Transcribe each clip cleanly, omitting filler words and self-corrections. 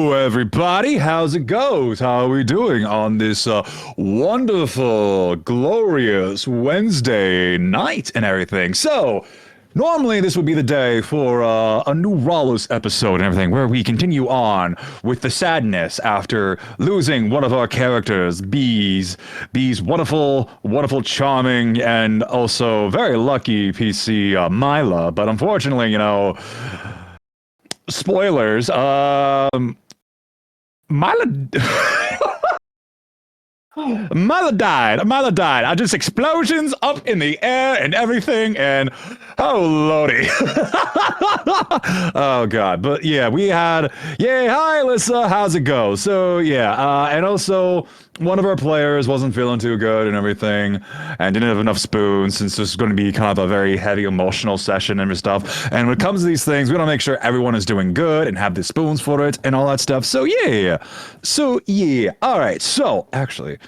Hello, everybody. How's it goes? How are we doing on this wonderful, glorious Wednesday night and everything? So, normally this would be the day for a new Rollos episode and everything, where we continue on with the sadness after losing one of our characters, Bee's wonderful, wonderful, charming, and also very lucky PC Mila. But unfortunately, spoilers. Mila. Mila died. Mila died. I just explosions up in the air and everything, and oh lordy. Oh god. But yeah, we had. Yay! Hi, Alyssa. How's it go? So yeah, and also one of our players wasn't feeling too good and everything, and didn't have enough spoons since this is going to be kind of a very heavy emotional session and stuff. And when it comes to these things, we want to make sure everyone is doing good and have the spoons for it and all that stuff. So yeah. So yeah. All right. So actually,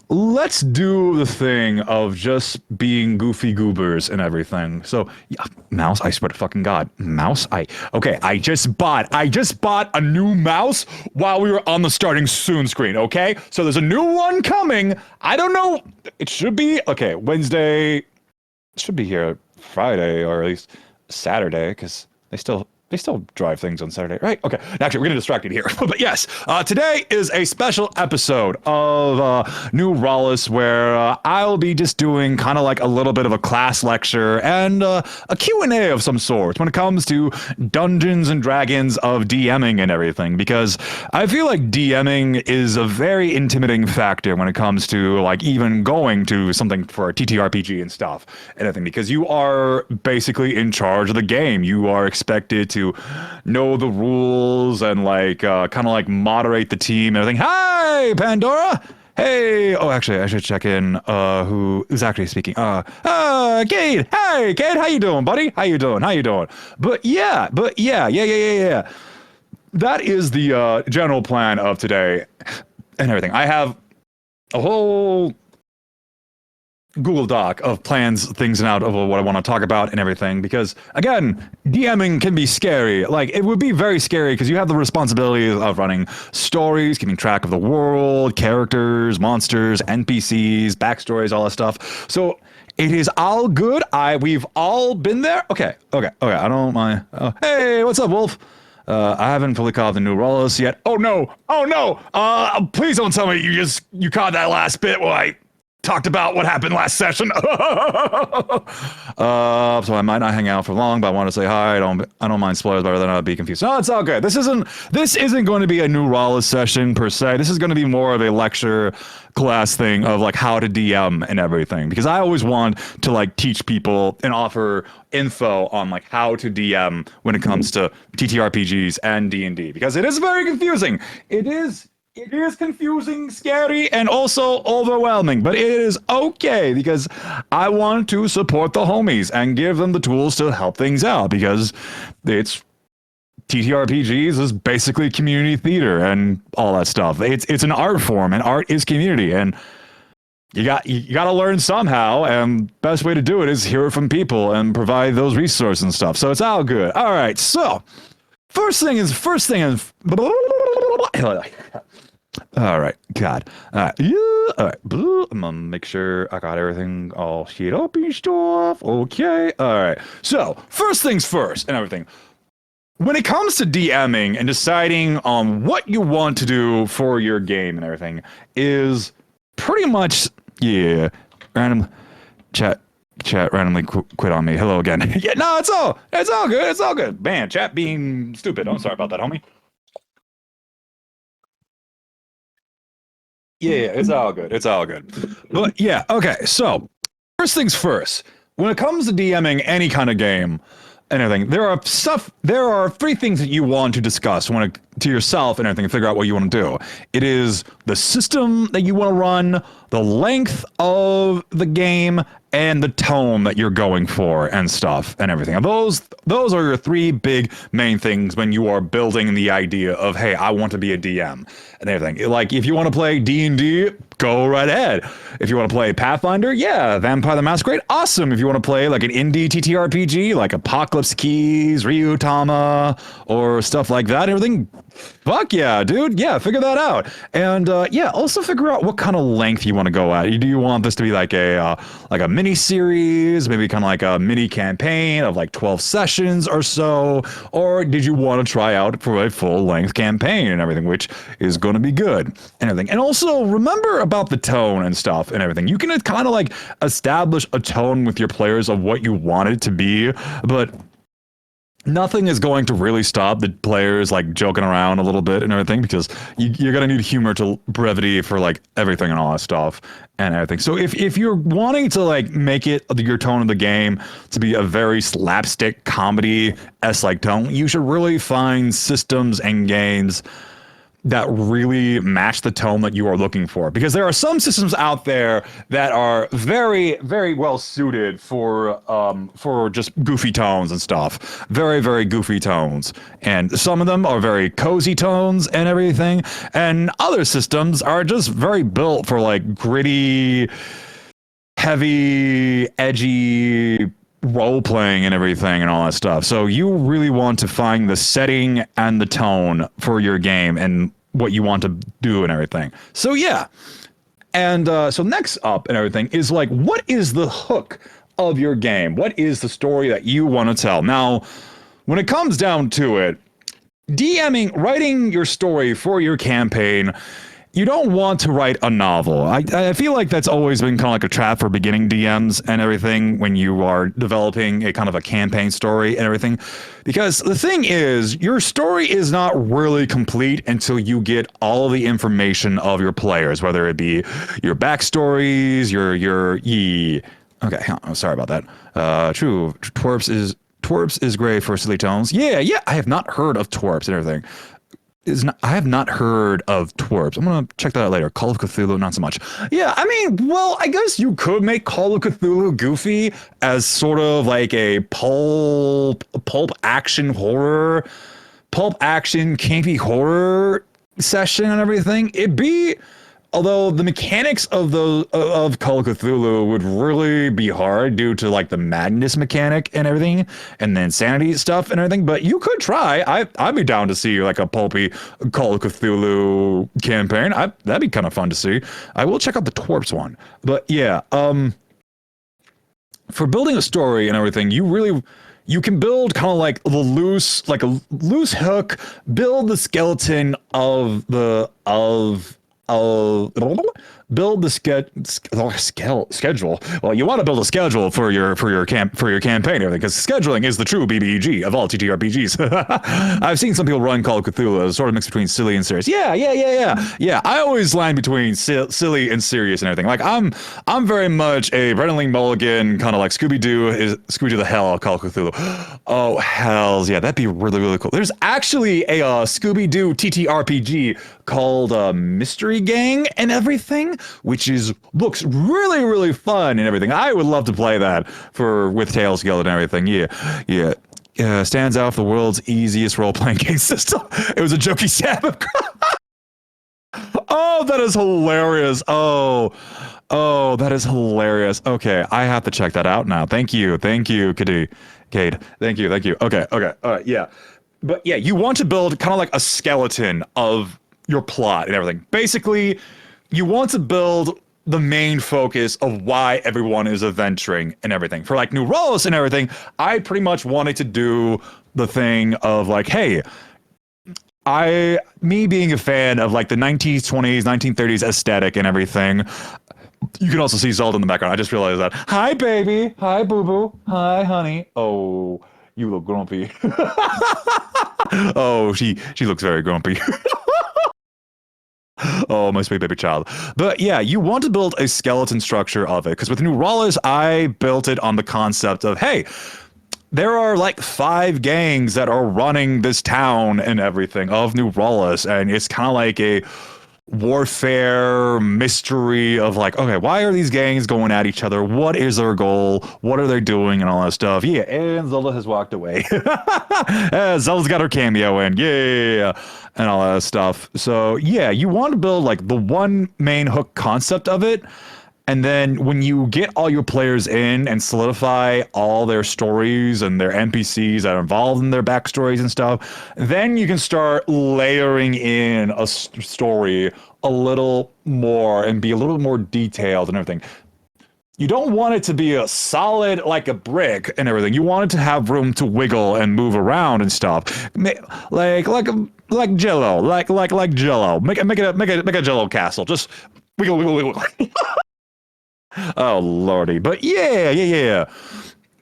let's do the thing of just being goofy goobers and everything. So, yeah, mouse, I swear to fucking God. Mouse, okay, I just bought a new mouse while we were on the starting soon screen, okay? So there's a new one coming. I don't know. It should be, okay, Wednesday. It should be here Friday or at least Saturday, because they still drive things on Saturday, right? Okay, actually, we're getting distracted here. But yes, today is a special episode of New Rollis where I'll be just doing kind of like a little bit of a class lecture and a Q&A of some sort when it comes to Dungeons and Dragons of DMing and everything, because I feel like DMing is a very intimidating factor when it comes to like even going to something for a ttrpg and stuff and everything, because you are basically in charge of the game. You are expected to know the rules and like kind of like moderate the team and everything. Hi, Pandora. Hey. Oh, actually, I should check in who's actually speaking. Cade. Hey, Cade, how you doing, buddy? How you doing? But yeah. That is the general plan of today and everything. I have a whole Google Doc of plans, things and out of what I want to talk about and everything, because again, DMing can be scary. Like, it would be very scary because you have the responsibility of running stories, keeping track of the world, characters, monsters, NPCs, backstories, all that stuff. So it is all good. We've all been there. Okay. I don't mind. Hey, what's up, Wolf? I haven't fully caught the new Rollos yet. Oh no. Please don't tell me you caught that last bit while I talked about what happened last session. So I might not hang out for long, but I want to say hi. I don't mind spoilers, but rather not be confused. No, it's all good. This isn't going to be a new Rollis session per se. This is going to be more of a lecture class thing of like how to DM and everything, because I always want to like teach people and offer info on like how to DM when it comes to TTRPGs and D&D, because it is very confusing. It is confusing, scary, and also overwhelming, but it is okay because I want to support the homies and give them the tools to help things out, because it's TTRPGs is basically community theater and all that stuff. It's an art form, and art is community, and you got to learn somehow, and best way to do it is hear it from people and provide those resources and stuff. So it's all good. All right, so first thing is all right, God. All right. Yeah. All right. I'm gonna make sure I got everything all sheet up and stuff. Okay. All right. So, first things first and everything. When it comes to DMing and deciding on what you want to do for your game and everything is pretty much, random chat randomly quit on me. Hello again. Yeah, no, it's all good. It's all good. Man, chat being stupid. I'm sorry about that, homie. Yeah, it's all good. But yeah, okay, so first things first. When it comes to DMing any kind of game and everything, there are three things that you want to discuss to yourself and everything, and figure out what you want to do. It is the system that you want to run, the length of the game, and the tone that you're going for and stuff and everything. And those are your three big main things when you are building the idea of, hey, I want to be a DM and everything. Like, if you want to play D&D, go right ahead. If you want to play Pathfinder, yeah, Vampire the Masquerade, awesome. If you want to play like an indie TTRPG, like Apocalypse Keys, Ryutama, or stuff like that, everything, Fuck yeah, dude. Yeah, figure that out. And yeah, also figure out what kind of length you want to go at. Do you want this to be like a mini series, maybe kind of like a mini campaign of like 12 sessions or so, or did you want to try out for a full length campaign and everything, which is going to be good and everything. And also remember about the tone and stuff and everything. You can kind of like establish a tone with your players of what you want it to be, but nothing is going to really stop the players like joking around a little bit and everything, because you're going to need humor to brevity for like everything and all that stuff and everything. So if you're wanting to like make it your tone of the game to be a very slapstick comedy s like tone, you should really find systems and games that really match the tone that you are looking for, because there are some systems out there that are very, very well suited for just goofy tones and stuff, very, very goofy tones, and some of them are very cozy tones and everything, and other systems are just very built for like gritty, heavy, edgy role playing and everything and all that stuff. So you really want to find the setting and the tone for your game and what you want to do and everything. So yeah. And so next up and everything is like, what is the hook of your game? What is the story that you want to tell? Now, when it comes down to it, DMing, writing your story for your campaign, you don't want to write a novel. I feel like that's always been kind of like a trap for beginning DMs and everything when you are developing a kind of a campaign story and everything. Because the thing is, your story is not really complete until you get all the information of your players, whether it be your backstories, okay, hang on, I'm sorry about that. True, Twerps is great for silly tones. Yeah, I have not heard of Twerps and everything. I have not heard of Twerps. I'm gonna check that out later. Call of Cthulhu, not so much. Yeah, I mean, well, I guess you could make Call of Cthulhu goofy as sort of like a pulp action campy horror session and everything. Although the mechanics of Call of Cthulhu would really be hard due to like the madness mechanic and everything, and the insanity stuff and everything, but you could try. I'd be down to see like a pulpy Call of Cthulhu campaign. That'd be kind of fun to see. I will check out the Twerps one, but yeah. For building a story and everything, you can build kind of like a loose hook, build the skeleton of build the schedule. Well, you want to build a schedule for your campaign, everything, because scheduling is the true BBEG of all ttrpgs. I've seen some people run Call of Cthulhu as sort of mix between silly and serious. Yeah. I always land between silly and serious and everything. Like I'm very much a Brennan Lee Mulligan kind of like Scooby-Doo the hell of Call of Cthulhu. Oh hells yeah, that'd be really, really cool. There's actually a Scooby-Doo ttrpg called Mystery Gang and everything, which looks really, really fun and everything. I would love to play that with Tails Guild and everything. Yeah. Stands out for the world's easiest role-playing game system. It was a jokey stab. Oh, that is hilarious. Oh, that is hilarious. Okay, I have to check that out now. Thank you, Cade. Thank you. Okay, all right, yeah. But yeah, you want to build kind of like a skeleton of your plot and everything. Basically, you want to build the main focus of why everyone is adventuring and everything. For like New Rollers and everything, I pretty much wanted to do the thing of like, hey, me being a fan of like the 1920s, 1930s aesthetic and everything. You can also see Zelda in the background. I just realized that. Hi, baby. Hi, boo-boo. Hi, honey. Oh, you look grumpy. Oh, she looks very grumpy. Oh, my sweet baby child. But yeah, you want to build a skeleton structure of it, because with New Rollers, I built it on the concept of, hey, there are like 5 gangs that are running this town and everything of New Rollers, and it's kind of like a warfare mystery of like, okay, why are these gangs going at each other? What is their goal? What are they doing and all that stuff? Yeah, and Zelda has walked away. Zelda's got her cameo in, yeah, and all that stuff. So yeah, you want to build like the one main hook concept of it, And then when you get all your players in and solidify all their stories and their NPCs that are involved in their backstories and stuff, then you can start layering in a story a little more and be a little more detailed and everything. You don't want it to be a solid like a brick and everything. You want it to have room to wiggle and move around and stuff. Like Jello, like Jello. Make a Jello castle. Just wiggle, wiggle, wiggle. Oh lordy, but yeah.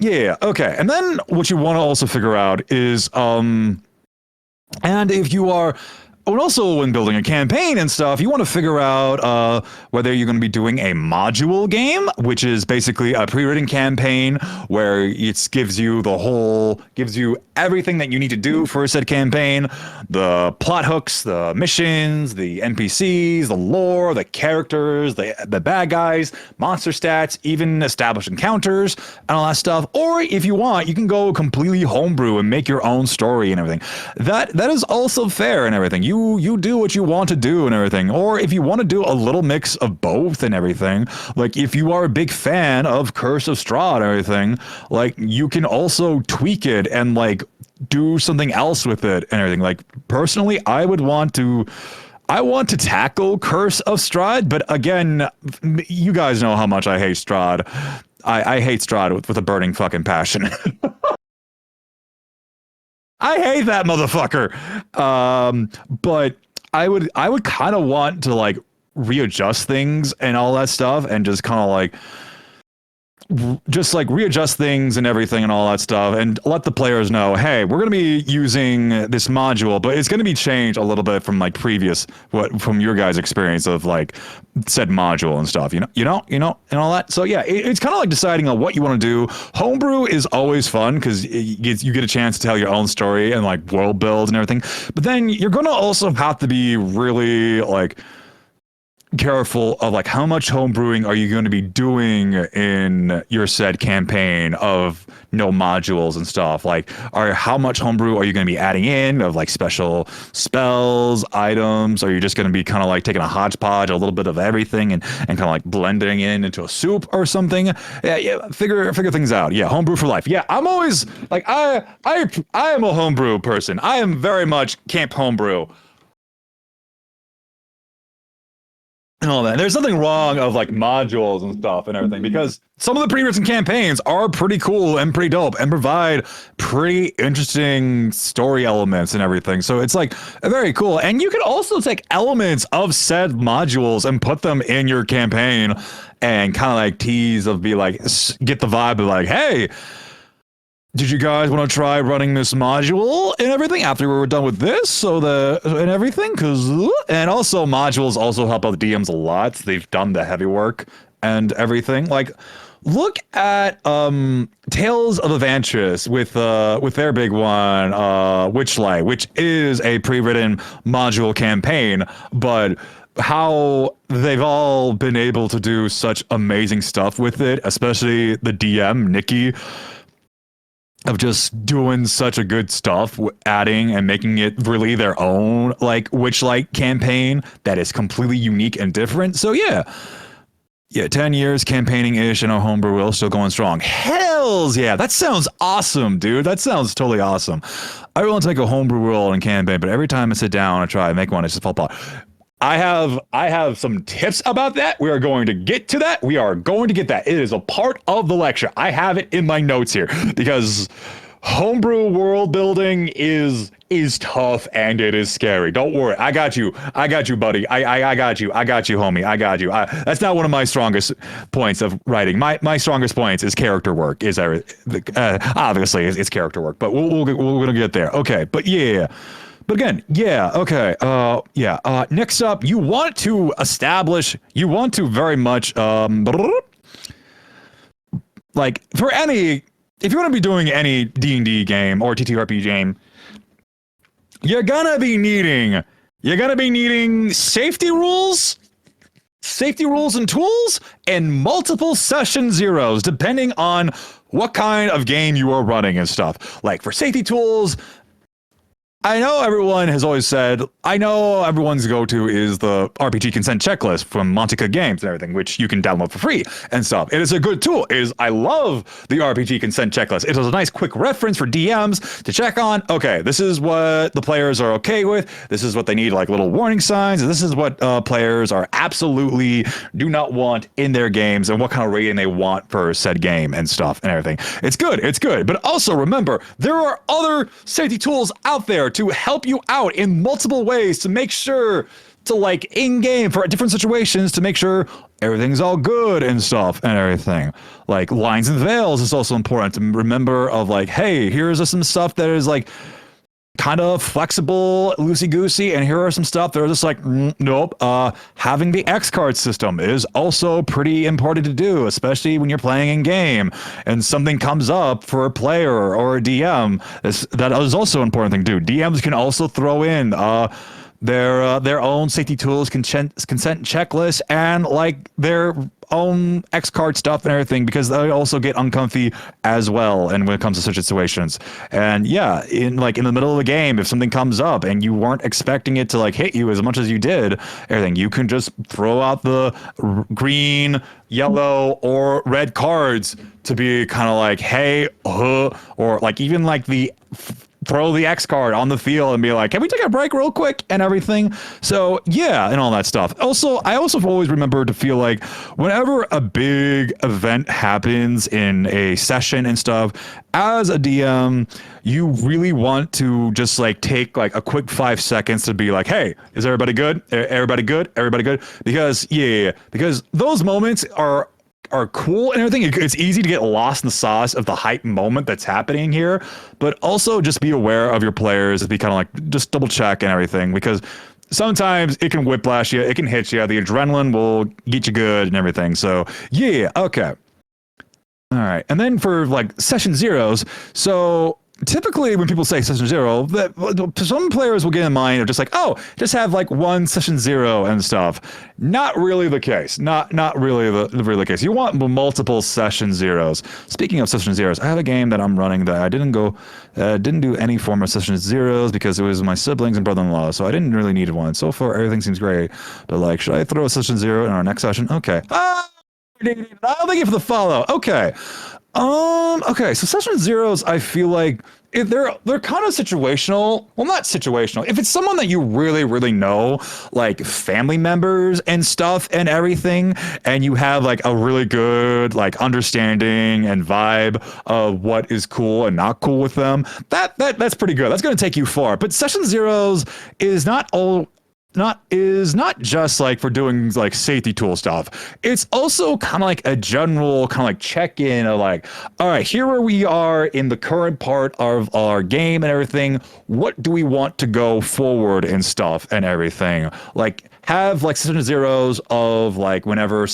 Okay, and then what you want to also figure out is and if you are and also, when building a campaign and stuff, you want to figure out whether you're going to be doing a module game, which is basically a pre-written campaign where it gives you everything that you need to do for a said campaign, the plot hooks, the missions, the NPCs, the lore, the characters, the bad guys, monster stats, even established encounters, and all that stuff. Or if you want, you can go completely homebrew and make your own story and everything. That is also fair and everything. You do what you want to do and everything. Or if you want to do a little mix of both and everything, like if you are a big fan of Curse of Strahd and everything, like you can also tweak it and like do something else with it and everything. Like personally, I want to tackle Curse of Strahd, but again, you guys know how much I hate Strahd. I hate Strahd with a burning fucking passion. I hate that motherfucker. But I would kind of want to like readjust things and all that stuff and just kind of like readjust things and everything and all that stuff and let the players know, hey, we're going to be using this module, but it's going to be changed a little bit from like from your guys' experience of like said module and stuff, and all that. So yeah, it's kind of like deciding on what you want to do. Homebrew is always fun because you get a chance to tell your own story and like world build and everything. But then you're going to also have to be really like careful of like how much homebrewing are you going to be doing in your said campaign of no modules and stuff, like how much homebrew are you going to be adding in of like special spells, items? Are you just going to be kind of like taking a hodgepodge, a little bit of everything and kind of like blending it into a soup or something? Yeah, figure things out. Yeah, homebrew for life. Yeah, I'm always like I am a homebrew person. I am very much camp homebrew and all that. And there's nothing wrong of like modules and stuff and everything, because some of the pre-written campaigns are pretty cool and pretty dope and provide pretty interesting story elements and everything. So it's like very cool. And you can also take elements of said modules and put them in your campaign and kind of like tease of be like, get the vibe of like, hey, did you guys want to try running this module and everything after we were done with this? And everything, and also modules also help out the DMs a lot. They've done the heavy work and everything. Like, look at Tales of Avantris with their big one, Witchlight, which is a pre-written module campaign, but how they've all been able to do such amazing stuff with it, especially the DM Nikki, of just doing such a good stuff, adding and making it really their own like Witchlight campaign that is completely unique and different. So yeah, 10 years campaigning-ish and a homebrew will still going strong. Hells yeah, that sounds awesome, dude. That sounds totally awesome. I want to take a homebrew will and campaign, but every time I sit down and try to make one, it's just fall apart. I have some tips about that. We are going to get to that. We are going to get that. It is a part of the lecture. I have it in my notes here because homebrew world building is tough and it is scary. Don't worry. I got you, buddy. I got you, homie. I got you. That's not one of my strongest points of writing. My strongest points is character work. Obviously it's character work, but we're gonna get there. Okay, but yeah. But again, yeah, okay, next up, you want to very much, like, if you want to be doing any D&D game or ttrpg game, you're gonna be needing safety rules and tools, and multiple session zeros, depending on what kind of game you are running and stuff. Like, for safety tools, I know everyone has always said, I know everyone's go-to is the RPG consent checklist from Montica Games and everything, which you can download for free and stuff. It is a good tool. I love the RPG consent checklist. It is a nice quick reference for DMs to check on, okay, this is what the players are okay with. This is what they need, like little warning signs. And this is what players are absolutely do not want in their games and what kind of rating they want for said game and stuff and everything. It's good. It's good. But also remember, there are other safety tools out there to help you out in multiple ways to make sure to like in-game for different situations to make sure everything's all good and stuff and everything. Like lines and veils is also important to remember of like, hey, here's some stuff that is like kind of flexible, loosey-goosey, and here are some stuff that are just like, nope. Having the X card system is also pretty important to do, especially when you're playing in game and something comes up for a player or a DM. That is also an important thing to do. DMs can also throw in their own safety tools, consent checklists, and like their own X card stuff and everything, because they also get uncomfy as well. And when it comes to such situations, and yeah, in the middle of the game, if something comes up and you weren't expecting it to like hit you as much as you did, everything, you can just throw out the green, yellow, or red cards to be kind of like, hey, or like even like the throw the X card on the field and be like, can we take a break real quick and everything? So yeah, and all that stuff. Also, I also always remember to feel like whenever a big event happens in a session and stuff, as a DM, you really want to just like take like a quick 5 seconds to be like, hey, is everybody good? Everybody good? Everybody good? Because because those moments are cool and everything. It's easy to get lost in the sauce of the hype moment that's happening here, but also just be aware of your players and be kind of like, just double check and everything, because sometimes it can whiplash you, it can hit you, the adrenaline will get you good and everything. So yeah, okay. All right. And then for like session zeros, so typically when people say session zero, some players will get in mind of just like, oh, just have like one session zero and stuff. Not really the case. Not really the case. You want multiple session zeros. Speaking of session zeros, I have a game that I'm running that I didn't do any form of session zeros because it was my siblings and brother-in-law, so I didn't really need one. So far, everything seems great. But like, should I throw a session zero in our next session? Okay. Thank you for the follow. Okay. Okay, so session zeros, I feel like if they're kind of situational. Well, not situational. If it's someone that you really know, like family members and stuff and everything, and you have like a really good like understanding and vibe of what is cool and not cool with them, that's pretty good. That's going to take you far. But session zeros is not just like for doing like safety tool stuff. It's also kind of like a general kind of like check-in of like, all right, here where we are in the current part of our game and everything. What do we want to go forward and stuff and everything? Like have like session zeros of like whenever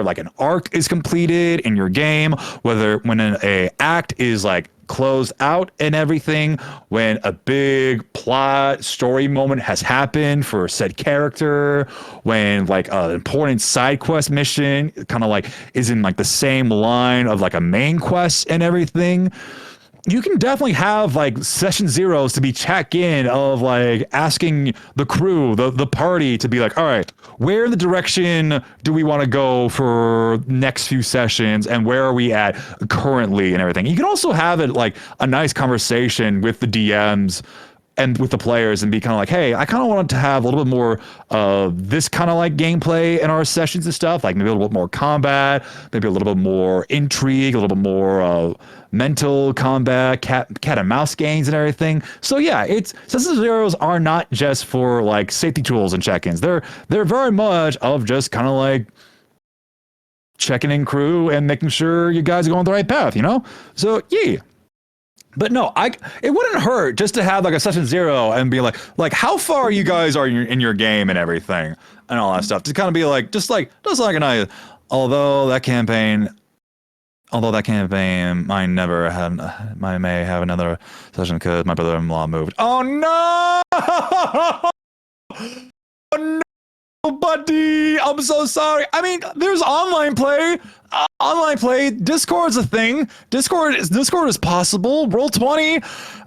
like an arc is completed in your game, when a act is like closed out and everything, when a big plot story moment has happened for said character, when like an important side quest mission kind of like is in like the same line of like a main quest and everything. You can definitely have like session zeros to be check-in of like asking the crew, the party to be like, all right, where in the direction do we want to go for next few sessions and where are we at currently and everything. You can also have it like a nice conversation with the DMs and with the players and be kind of like, hey, I kind of wanted to have a little bit more of this kind of like gameplay in our sessions and stuff, like maybe a little bit more combat, maybe a little bit more intrigue, a little bit more mental combat, cat and mouse games and everything. So yeah, session zeros are not just for like safety tools and check-ins. They're very much of just kind of like checking in crew and making sure you guys are going the right path, you know? So yeah. But no, it wouldn't hurt just to have like a session zero and be like how far you guys are in your game and everything and all that stuff. To kind of be like, just like a nice, although that campaign I may have another session because my brother-in-law moved. Oh no! Oh no, buddy! I'm so sorry. I mean, there's online play. online play, Discord's a thing. Discord is possible. Roll 20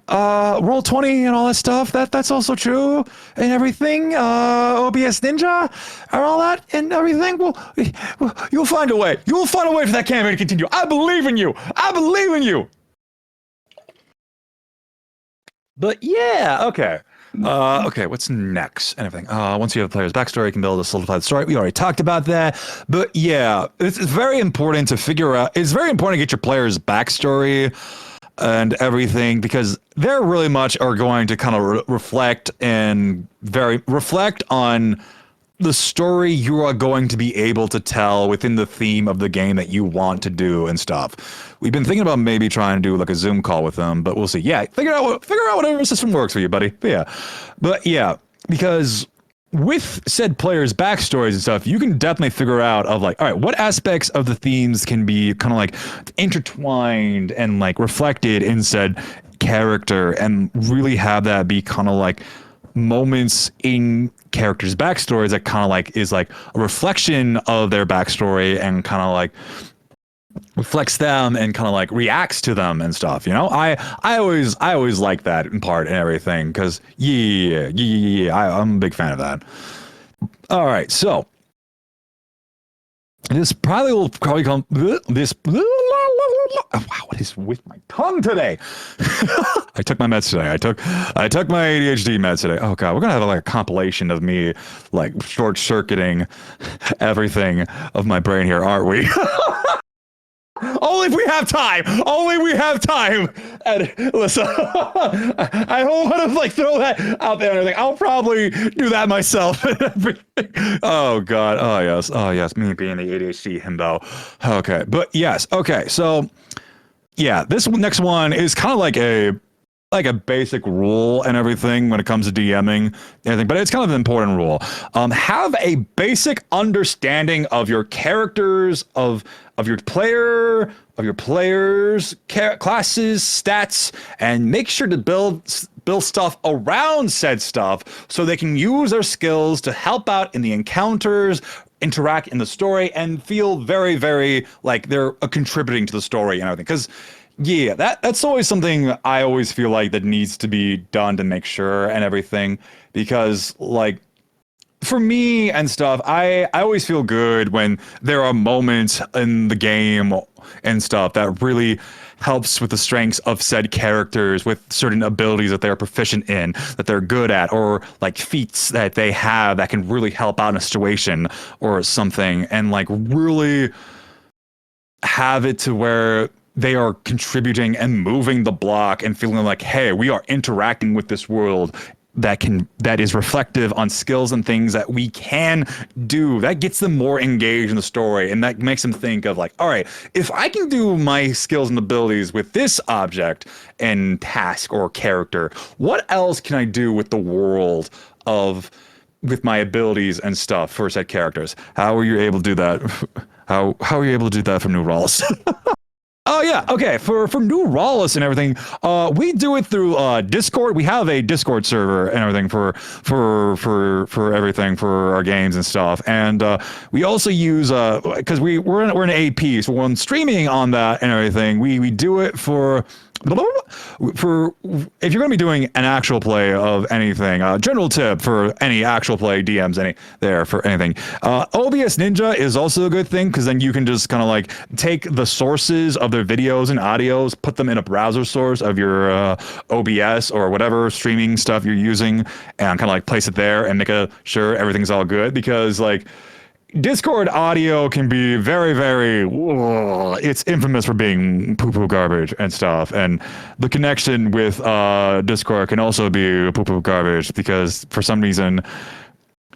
and all that stuff. That's also true and everything. OBS Ninja and all that and everything. Well, you'll find a way. You'll find a way for that campaign to continue. I believe in you. I believe in you. But yeah, okay. Okay, what's next? And everything. Once you have the player's backstory, you can build a solidified story. We already talked about that. But yeah, it's very important to figure out. It's very important to get your player's backstory and everything because they're really much are going to kind of reflect on the story you are going to be able to tell within the theme of the game that you want to do and stuff. We've been thinking about maybe trying to do like a Zoom call with them, but we'll see. Yeah, figure out whatever system works for you, buddy. But yeah, because with said players' backstories and stuff, you can definitely figure out of like, all right, what aspects of the themes can be kind of like intertwined and like reflected in said character and really have that be kind of like moments in characters' backstories that kind of like is like a reflection of their backstory and kind of like reflects them and kind of like reacts to them and stuff, you know. I always like that in part and everything because I'm a big fan of that. All right, so this will probably come this. Wow, what is with my tongue today? I took my meds today. I took my ADHD meds today. Oh god, we're gonna have like a compilation of me like short circuiting everything of my brain here, aren't we? Only if we have time. Only we have time. And listen, I don't want to like throw that out there. And I'll probably do that myself. Oh god. Oh yes. Oh yes. Me being the ADHD himbo. Okay. But yes. Okay. So yeah, this next one is kind of like a basic rule and everything when it comes to DMing and everything, but it's kind of an important rule. Have a basic understanding of your characters, of your players, classes, stats, and make sure to build stuff around said stuff so they can use their skills to help out in the encounters, interact in the story, and feel very, very like they're contributing to the story and everything. Because yeah, that's always something I always feel like that needs to be done to make sure and everything. Because like for me and stuff, I always feel good when there are moments in the game and stuff that really helps with the strengths of said characters with certain abilities that they're proficient in, that they're good at, or like feats that they have that can really help out in a situation or something, and like really have it to where they are contributing and moving the block and feeling like, hey, we are interacting with this world that is reflective on skills and things that we can do. That gets them more engaged in the story, and that makes them think of like, all right, if I can do my skills and abilities with this object and task or character, what else can I do with the world with my abilities and stuff for said characters? How are you able to do that? How are you able to do that from New Rawls? Oh yeah, okay. For New Rawless and everything, we do it through Discord. We have a Discord server and everything for everything for our games and stuff. And we also use because we're an AP, so when streaming on that and everything, we do it for if you're going to be doing an actual play of anything, general tip for any actual play DMs, for anything. OBS Ninja is also a good thing because then you can just kind of like take the sources of their videos and audios, put them in a browser source of your OBS or whatever streaming stuff you're using, and kind of like place it there and make sure everything's all good, because like Discord audio can be very, very, it's infamous for being poo-poo garbage and stuff. And the connection with Discord can also be poo-poo garbage because for some reason,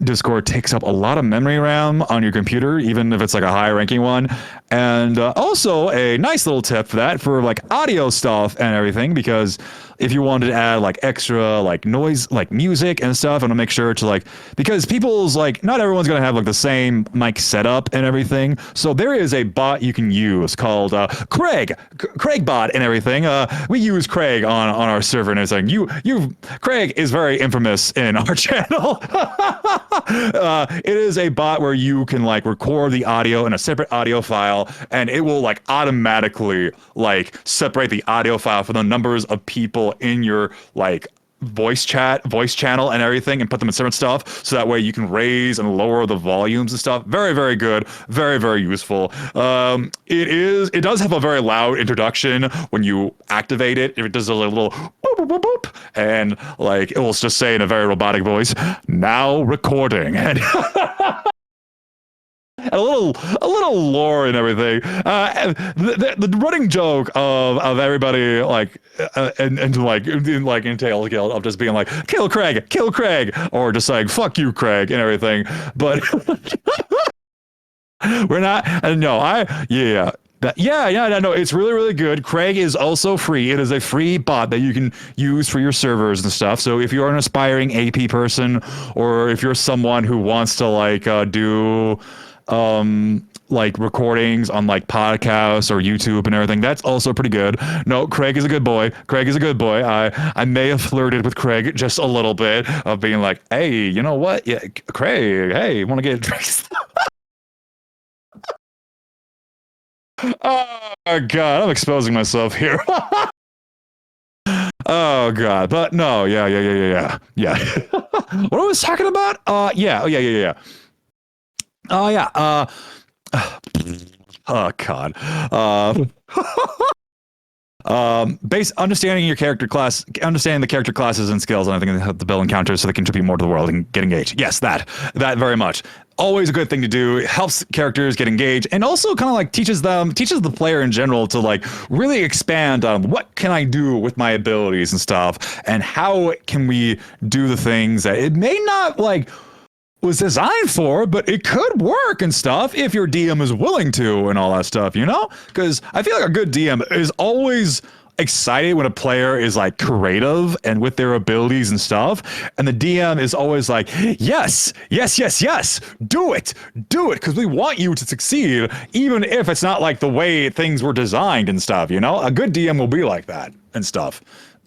Discord takes up a lot of memory RAM on your computer, even if it's like a high ranking one. And also a nice little tip for that for like audio stuff and everything, because if you wanted to add like extra like noise, like music and stuff, and to make sure to like, because people's like, not everyone's gonna have like the same mic setup and everything. So there is a bot you can use called Craig bot and everything. We use Craig on our server and everything. Craig is very infamous in our channel. It is a bot where you can like record the audio in a separate audio file, and it will like automatically like separate the audio file from the numbers of people in your like voice channel and everything, and put them in separate stuff, so that way you can raise and lower the volumes and stuff. Very, very good. Very, very useful. It does have a very loud introduction when you activate it. It does a little boop, boop, boop, boop, and like it will just say in a very robotic voice, "Now recording." And a little lore and everything. The running joke of everybody like in Tales Guild of just being like, kill Craig, or just like fuck you Craig and everything. But we're not. No, no, it's really, really good. Craig is also free. It is a free bot that you can use for your servers and stuff. So if you're an aspiring AP person, or if you're someone who wants to like do like recordings on like podcasts or YouTube and everything, that's also pretty good. No, Craig is a good boy. I may have flirted with Craig just a little bit of being like, hey, you know what? Yeah, Craig, hey, want to get drinks? Oh God, I'm exposing myself here. Oh God, but no, yeah. What I was talking about? Yeah. Oh yeah. Oh God. Understanding your character class, understanding the character classes and skills, and I think the build encounters so they contribute more to the world and get engaged. Yes, that very much. Always a good thing to do. It helps characters get engaged, and also kind of like teaches the player in general to like really expand on what can I do with my abilities and stuff, and how can we do the things that it may not like was designed for, but it could work and stuff if your DM is willing to and all that stuff, you know? Because I feel like a good DM is always excited when a player is like creative and with their abilities and stuff, and the DM is always like, yes, do it, because we want you to succeed, even if it's not like the way things were designed and stuff, you know? A good DM will be like that and stuff.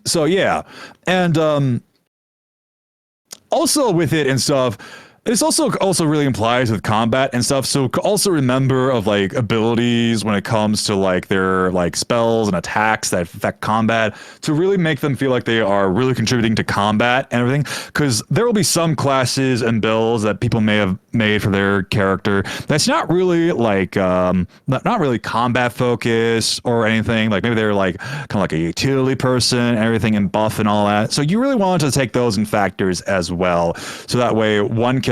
So yeah, and also with it and stuff, this also really implies with combat and stuff. So also remember of like abilities when it comes to like their like spells and attacks that affect combat, to really make them feel like they are really contributing to combat and everything. Because there will be some classes and builds that people may have made for their character that's not really like not really combat focused or anything. Like maybe they're like kind of like a utility person and everything, and buff and all that. So you really want to take those in factors as well. So that way one character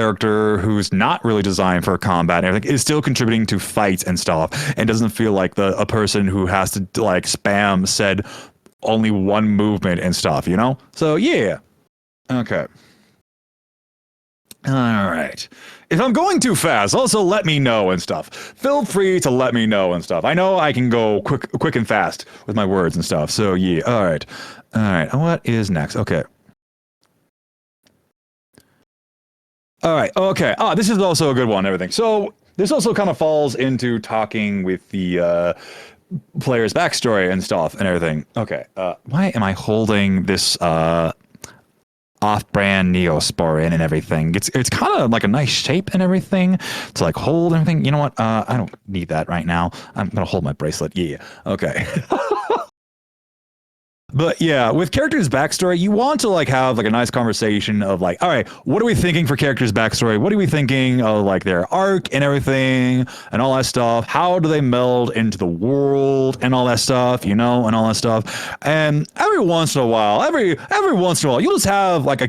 who's not really designed for combat and everything is still contributing to fights and stuff, and doesn't feel like a person who has to like spam said only one movement and stuff, you know? So yeah. Okay. All right. If I'm going too fast, also let me know and stuff. Feel free to let me know and stuff. I know I can go quick and fast with my words and stuff. So yeah. All right. What is next? Okay. All right. Okay. This is also a good one. Everything. So this also kind of falls into talking with the player's backstory and stuff and everything. Okay. Why am I holding this off-brand Neospore in and everything? It's kind of like a nice shape and everything to like hold everything. You know what? I don't need that right now. I'm gonna hold my bracelet. Yeah. Okay. But yeah, with characters' backstory, you want to like have like a nice conversation of like, all right, what are we thinking for characters' backstory? What are we thinking of like their arc and everything and all that stuff? How do they meld into the world and all that stuff, you know, and all that stuff? And every once in a while, you'll just have like a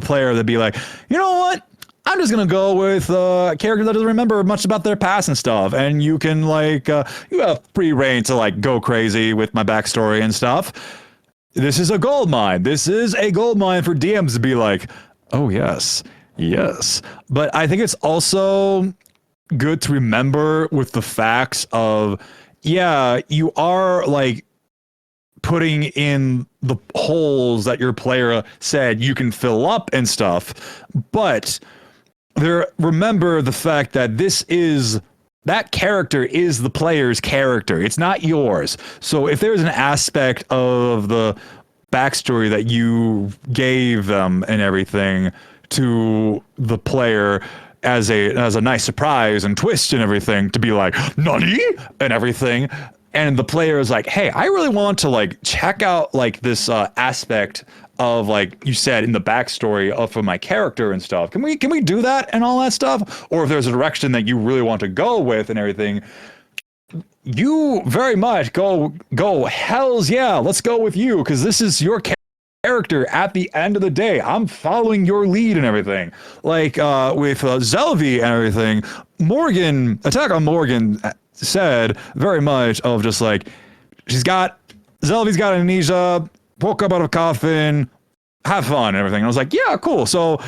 player that'd be like, you know what? I'm just gonna go with a character that doesn't remember much about their past and stuff, and you can like you have free reign to like go crazy with my backstory and stuff. This is a gold mine. This is a gold mine for DMs to be like, oh yes. But I think it's also good to remember with the facts of, yeah, you are like putting in the holes that your player said you can fill up and stuff. But remember the fact that that character is the player's character. It's not yours. So if there's an aspect of the backstory that you gave them and everything to the player as a nice surprise and twist and everything, to be like nani and everything, and the player is like, hey, I really want to like check out like this aspect of, like you said, in the backstory of my character and stuff. Can we do that and all that stuff? Or if there's a direction that you really want to go with and everything, you very much go hells yeah, let's go with you, because this is your character at the end of the day. I'm following your lead and everything. Like with Zelvi and everything, Attack on Morgan said very much of just like, Zelvi's got amnesia, woke up out of a coffin, have fun and everything. And I was like, yeah, cool. So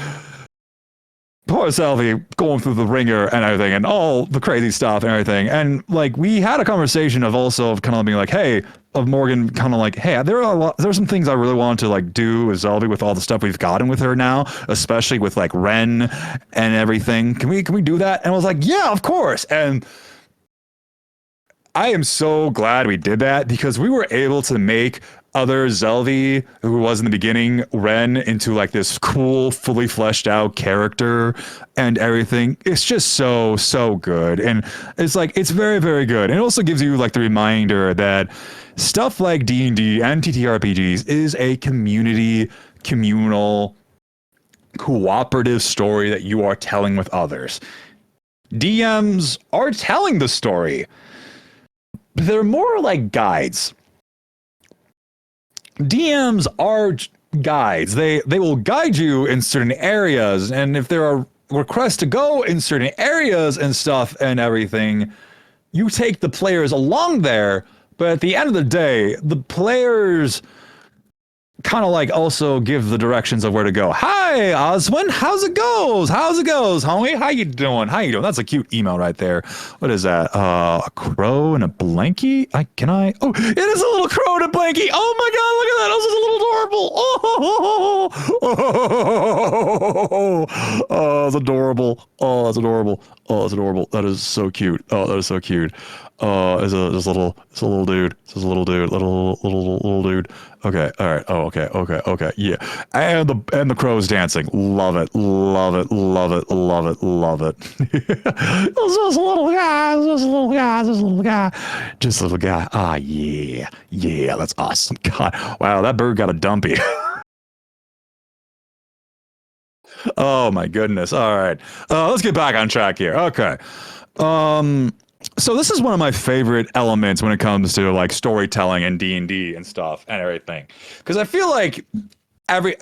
poor Zelvi going through the ringer and everything and all the crazy stuff and everything. And like, we had a conversation of kind of being like, hey, of Morgan kind of like, hey, there's some things I really want to like do with Zelvi with all the stuff we've gotten with her now, especially with like Ren and everything. Can we do that? And I was like, yeah, of course. And I am so glad we did that, because we were able to make other Zelvi, who was in the beginning Ren, into like this cool, fully fleshed out character and everything. It's just so good. And it's like, it's very, very good. And it also gives you like the reminder that stuff like D&D and TTRPGs is a communal, cooperative story that you are telling with others. DMs are telling the story. They're more like guides. DMs are guides. They will guide you in certain areas, and if there are requests to go in certain areas and stuff and everything, you take the players along there, but at the end of the day, the players kind of like also give the directions of where to go. Hi, Oswin. How's it goes, homie? How you doing? That's a cute email right there. What is that? A crow and a blankie? Oh, it is a little crow and a blankie. Oh my God, look at that. This is a little adorable. Oh, it's adorable. Oh, that's adorable. Oh, that's adorable. That is so cute. Oh, that is so cute. It's a little dude. It's a little dude. Little dude. Okay. All right. Oh, okay. Yeah. And the crow's dancing. Love it. It's just a little guy. Ah, yeah. Yeah, that's awesome. God. Wow, that bird got a dumpy. Oh my goodness. All right. Let's get back on track here. Okay. So this is one of my favorite elements when it comes to like storytelling and D&D and stuff and everything, because I feel like the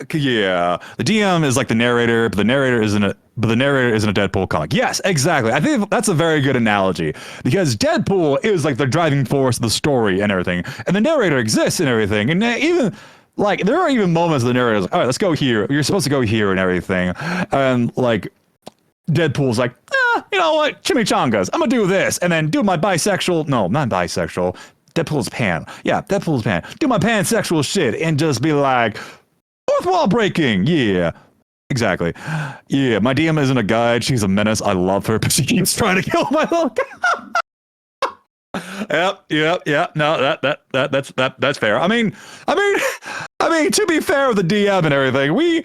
DM is like the narrator, but the narrator isn't a Deadpool comic. Yes, exactly. I think that's a very good analogy, because Deadpool is like the driving force of the story and everything, and the narrator exists and everything, and even like there are even moments the narrator's like, all right, let's go here. You're supposed to go here and everything, and like Deadpool's like, you know what? Chimichangas. I'm gonna do this, and then do my bisexual. No, not bisexual. Deadpool's pan. Yeah, Deadpool's pan. Do my pansexual shit, and just be like, fourth wall breaking. Yeah, exactly. Yeah, my DM isn't a guide. She's a menace. I love her, but she keeps trying to kill my little guy. Yep. No, that's fair. I mean, to be fair with the DM and everything, we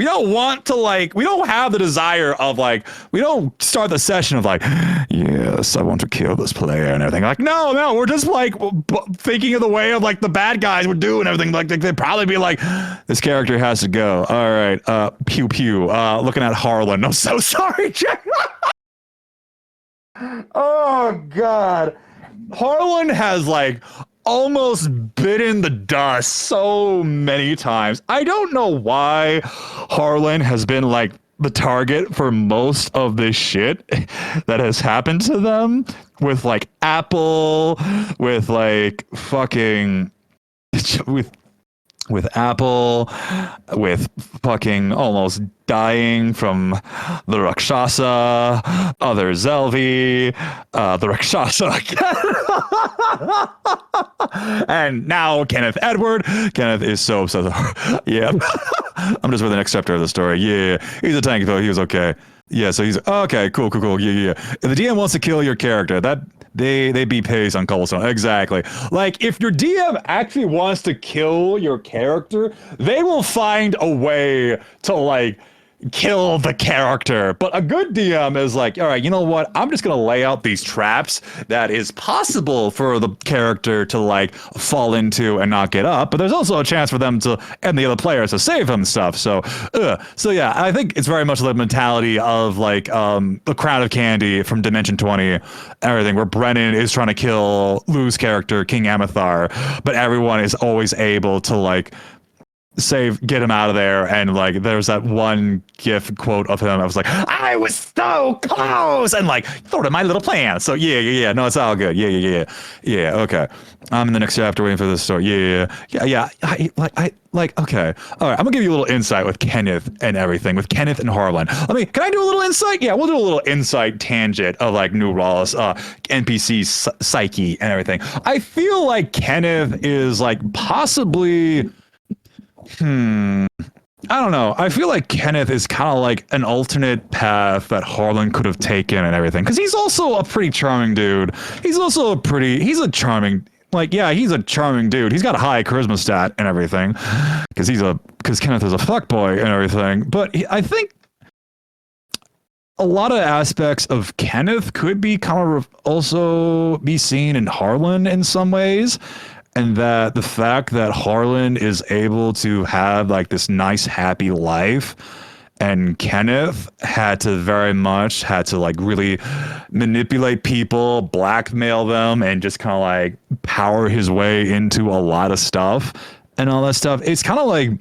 don't want to like, we don't have the desire of like, we don't start the session of like, yes, I want to kill this player and everything. Like, no, we're just like thinking of the way of like the bad guys would do and everything. Like they'd probably be like, this character has to go. All right, pew pew. Looking at Harlan. I'm so sorry, Jack. Oh God, Harlan has like almost bitten the dust so many times. I don't know why Harlan has been like the target for most of this shit that has happened to them with like Apple, with like fucking with Apple, with fucking almost dying from the Rakshasa, other Zelvi, the Rakshasa again. And now Kenneth Edward. Kenneth is so obsessed. Yeah. I'm just with the next chapter of the story. Yeah. He's a tank though. He was okay. Yeah, so he's okay, cool. Yeah. If the DM wants to kill your character, that they beat pace on Cobblestone. Exactly. Like if your DM actually wants to kill your character, they will find a way to like kill the character. But a good DM is like, all right, you know what? I'm just gonna lay out these traps that is possible for the character to like fall into and not get up. But there's also a chance for them to and the other players to save them stuff. So yeah, I think it's very much the mentality of like the Crown of Candy from Dimension 20, everything where Brennan is trying to kill Lou's character King Amethar, but everyone is always able to like get him out of there. And like there's that one gif quote of him. I was like, I was so close, and like thought of my little plan. So yeah. No, it's all good. Yeah. Okay, I'm in the next chapter waiting for this story. Yeah. I okay. All right, I'm gonna give you a little insight with Kenneth and everything, with Kenneth and Harlan. Can I do a little insight? Yeah, we'll do a little insight tangent of like New Rawls, NPC psyche and everything. I feel like Kenneth is like possibly I don't know. I feel like Kenneth is kind of like an alternate path that Harlan could have taken and everything. Because he's also a pretty charming dude. He's a charming, he's a charming dude. He's got a high charisma stat and everything. Because Kenneth is a fuckboy and everything. But I think a lot of aspects of Kenneth could be kind of also be seen in Harlan in some ways. And that the fact that Harlan is able to have like this nice, happy life, and Kenneth had to like really manipulate people, blackmail them, and just kind of like power his way into a lot of stuff and all that stuff. It's kind of like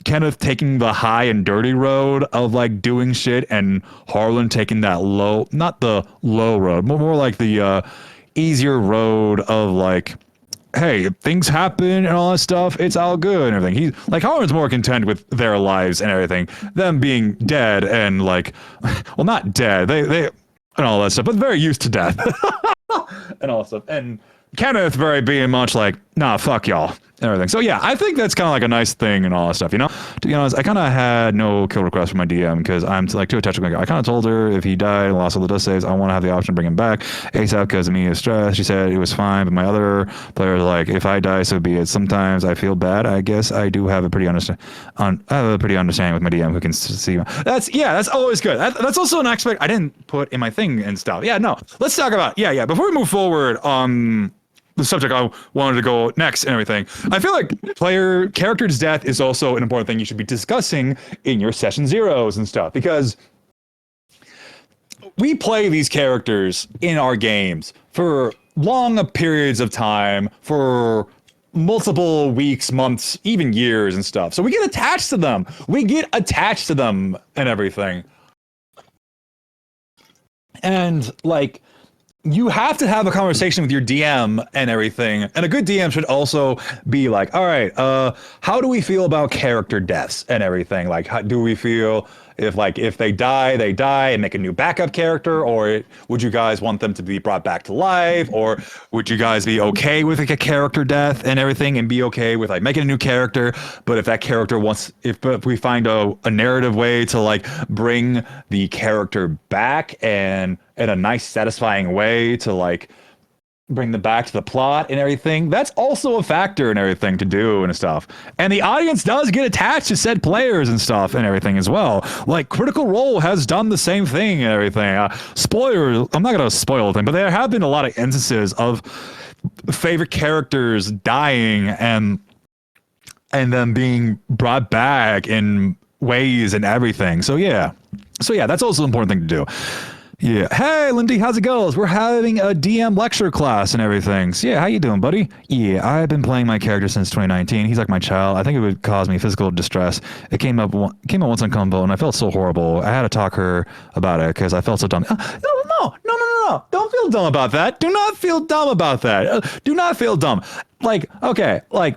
Kenneth taking the high and dirty road of like doing shit, and Harlan taking that not the low road, but more like the easier road of like, hey, things happen and all that stuff. It's all good and everything. He's like, Harlan's more content with their lives and everything, them being dead and like, well, not dead. They and all that stuff, but very used to death and all that stuff. And Kenneth very being much like, nah, fuck y'all and everything. So yeah, I think that's kind of like a nice thing and all that stuff, you know? To be honest, I kind of had no kill request from my DM because I'm like too attached to my guy. I kind of told her if he died and lost all the death saves, I want to have the option to bring him back ASAP because of me is stressed. She said it was fine, but my other players like, if I die, so be it. Sometimes I feel bad. I guess I do have a pretty understanding with my DM who can see. That's always good. That's also an aspect I didn't put in my thing and stuff. Yeah, no. Let's talk about before we move forward the subject I wanted to go next and everything. I feel like player character's death is also an important thing you should be discussing in your session zeros and stuff, because we play these characters in our games for long periods of time, for multiple weeks, months, even years and stuff. So we get attached to them. And everything. And like, you have to have a conversation with your DM and everything. And a good DM should also be like, all right, how do we feel about character deaths and everything? Like, how do we feel if they die and make a new backup character? Or would you guys want them to be brought back to life? Or would you guys be okay with like a character death and everything and be okay with like making a new character? But if that character if we find a narrative way to like bring the character back and in a nice, satisfying way to like bring them back to the plot and everything, that's also a factor and everything to do and stuff. And the audience does get attached to said players and stuff and everything as well. Like Critical Role has done the same thing and everything. Spoilers, I'm not going to spoil the thing, but there have been a lot of instances of favorite characters dying and them being brought back in ways and everything. So yeah, that's also an important thing to do. Yeah. Hey, Lindy, how's it going? We're having a DM lecture class and everything. So yeah, how you doing, buddy? Yeah, I've been playing my character since 2019. He's like my child. I think it would cause me physical distress. It came up once on Combo, and I felt so horrible. I had to talk to her about it because I felt so dumb. No. Don't feel dumb about that. Do not feel dumb about that. Do not feel dumb. Like, okay, like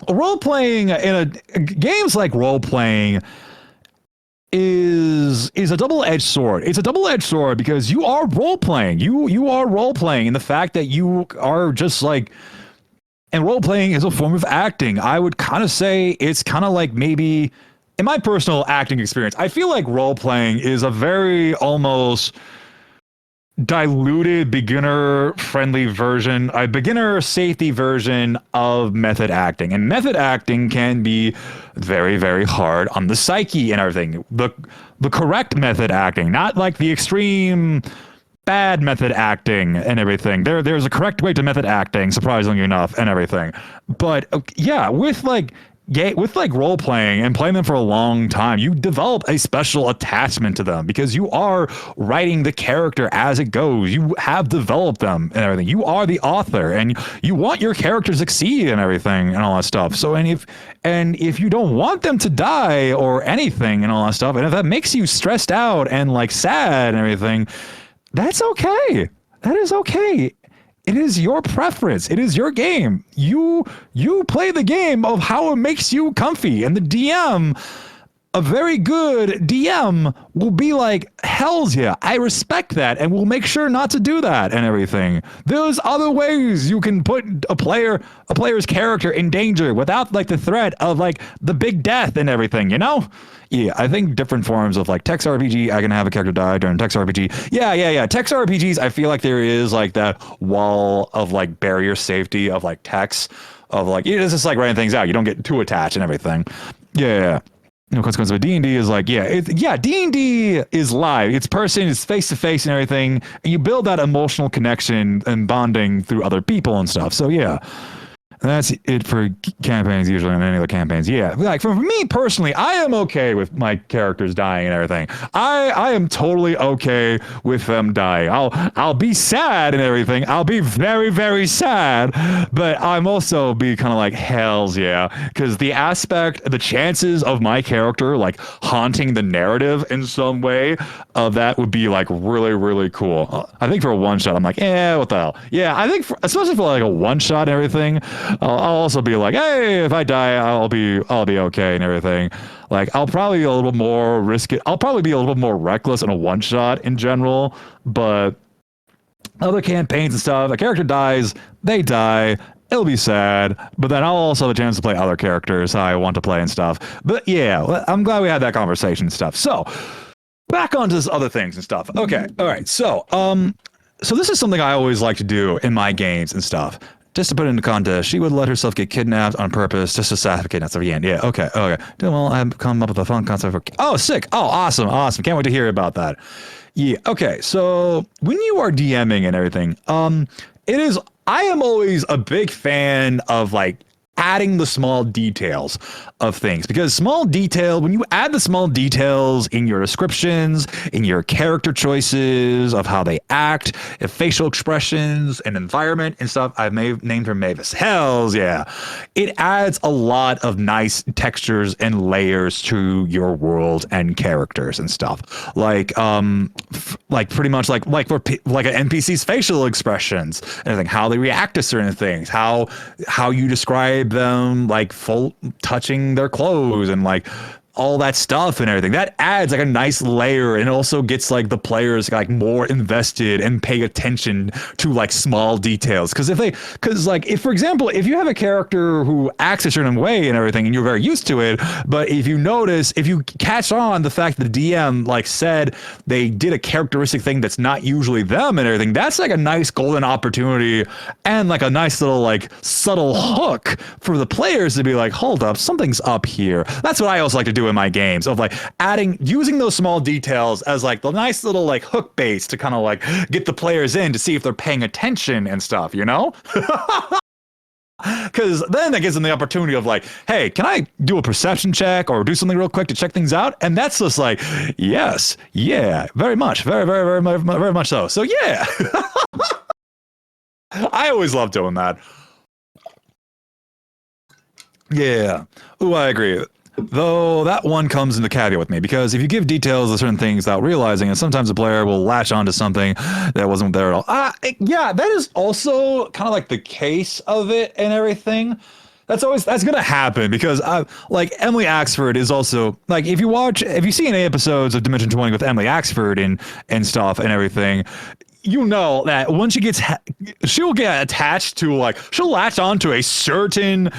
role playing games like role playing is a double-edged sword. It's a double-edged sword because you are role playing. You are role playing, and the fact that you are just like, and role playing is a form of acting. I would kind of say it's kind of like maybe in my personal acting experience, I feel like role playing is a very almost diluted beginner friendly version, a beginner safety version of method acting. And method acting can be very, very hard on the psyche and everything. The correct method acting, not like the extreme bad method acting and everything. There's a correct way to method acting, surprisingly enough, and everything. But yeah, with like role playing and playing them for a long time, you develop a special attachment to them because you are writing the character as it goes. You have developed them and everything. You are the author, and you want your character to succeed and everything and all that stuff. So, and if you don't want them to die or anything and all that stuff, and if that makes you stressed out and like sad and everything, that's okay. That is okay. It is your preference. It is your game. You play the game of how it makes you comfy. And the DM, a very good DM, will be like, hells yeah, I respect that, and will make sure not to do that and everything. There's other ways you can put a player's character in danger without like the threat of like the big death and everything, you know? Yeah, I think different forms of like text RPG, I can have a character die during text RPG. Yeah. Text RPGs, I feel like there is like that wall of like barrier safety of like text, of like, it's just like writing things out. You don't get too attached and everything. Yeah. No consequence of D&D is like, D&D is live. It's person, it's face to face and everything. And you build that emotional connection and bonding through other people and stuff. So yeah. That's it for campaigns usually, and any other campaigns. Yeah, like for me personally, I am okay with my characters dying and everything. I am totally okay with them dying. I'll be sad and everything. I'll be very, very sad, but I'm also be kind of like, hells yeah, because the chances of my character like haunting the narrative in some way of that would be like really, really cool. I think for a one shot, I'm like, what the hell? Yeah, I think especially for like a one shot and everything. I'll also be like, hey, if I die, I'll be okay and everything. Like, I'll probably be a little more risk it. I'll probably be a little more reckless in a one shot in general, but other campaigns and stuff, a character dies, they die. It'll be sad, but then I'll also have a chance to play other characters I want to play and stuff. But yeah, I'm glad we had that conversation and stuff. So back onto this other things and stuff. Okay, all right. So this is something I always like to do in my games and stuff. Just to put it into context, she would let herself get kidnapped on purpose just to suffocate at the end. Yeah, okay. Well, I've come up with a fun concept for... Oh, sick. Oh, awesome. Can't wait to hear about that. Yeah, okay. So when you are DMing and everything, I am always a big fan of like adding the small details of things, because when you add the small details in your descriptions, in your character choices of how they act, facial expressions and environment and stuff, I've named her Mavis. Hells yeah. It adds a lot of nice textures and layers to your world and characters and stuff. Like pretty much like an NPC's facial expressions and everything, how they react to certain things, how you describe them, like full touching their clothes and like all that stuff and everything. That adds like a nice layer, and it also gets like the players like more invested and pay attention to like small details. Because if for example, if you have a character who acts a certain way and everything and you're very used to it, but if you catch on the fact that the DM like said they did a characteristic thing that's not usually them and everything, that's like a nice golden opportunity and like a nice little like subtle hook for the players to be like, hold up, something's up here. That's what I also like to do in my games, of like using those small details as like the nice little like hook base to kind of like get the players in to see if they're paying attention and stuff, you know? Because then that gives them the opportunity of like, hey, can I do a perception check or do something real quick to check things out? And that's just like, yes, yeah, very much, very, very, very, very, very much so. So yeah, I always love doing that. Yeah, ooh, I agree. Though that one comes into caveat with me, because if you give details of certain things without realizing it, sometimes the player will latch onto something that wasn't there at all. Yeah, that is also kind of like the case of it and everything. that's gonna happen because like Emily Axford is also like if you see any episodes of Dimension 20 with Emily Axford and stuff and everything, you know that when she'll get attached to like she'll latch on to a certain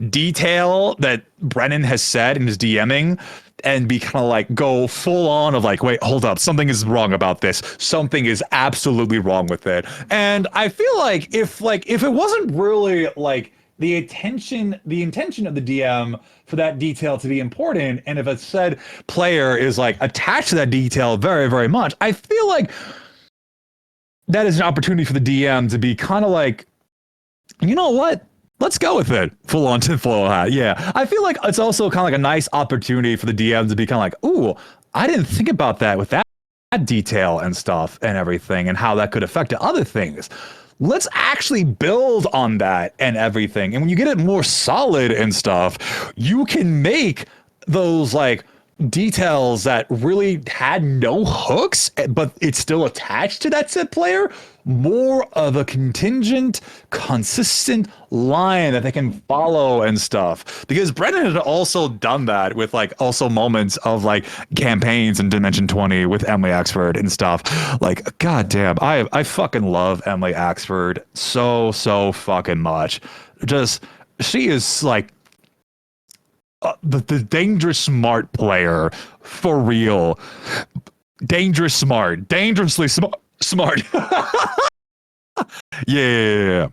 detail that Brennan has said in his DMing and be kind of like go full on of like, wait, hold up, something is wrong about this. Something is absolutely wrong with it. And I feel like if it wasn't really like the intention of the DM for that detail to be important, and if a said player is like attached to that detail very, very much, I feel like that is an opportunity for the DM to be kind of like, you know what? Let's go with it. Full on tinfoil hat. Yeah. I feel like it's also kind of like a nice opportunity for the DM to be kind of like, ooh, I didn't think about that with that detail and stuff and everything and how that could affect other things. Let's actually build on that and everything. And when you get it more solid and stuff, you can make those like details that really had no hooks, but it's still attached to that said player, more of a contingent, consistent line that they can follow and stuff. Because Brennan had also done that with like also moments of like campaigns in Dimension 20 with Emily Axford and stuff. Like, goddamn, I fucking love Emily Axford so fucking much. Just she is like the dangerous smart player for real. Dangerous smart, dangerously smart. Yeah.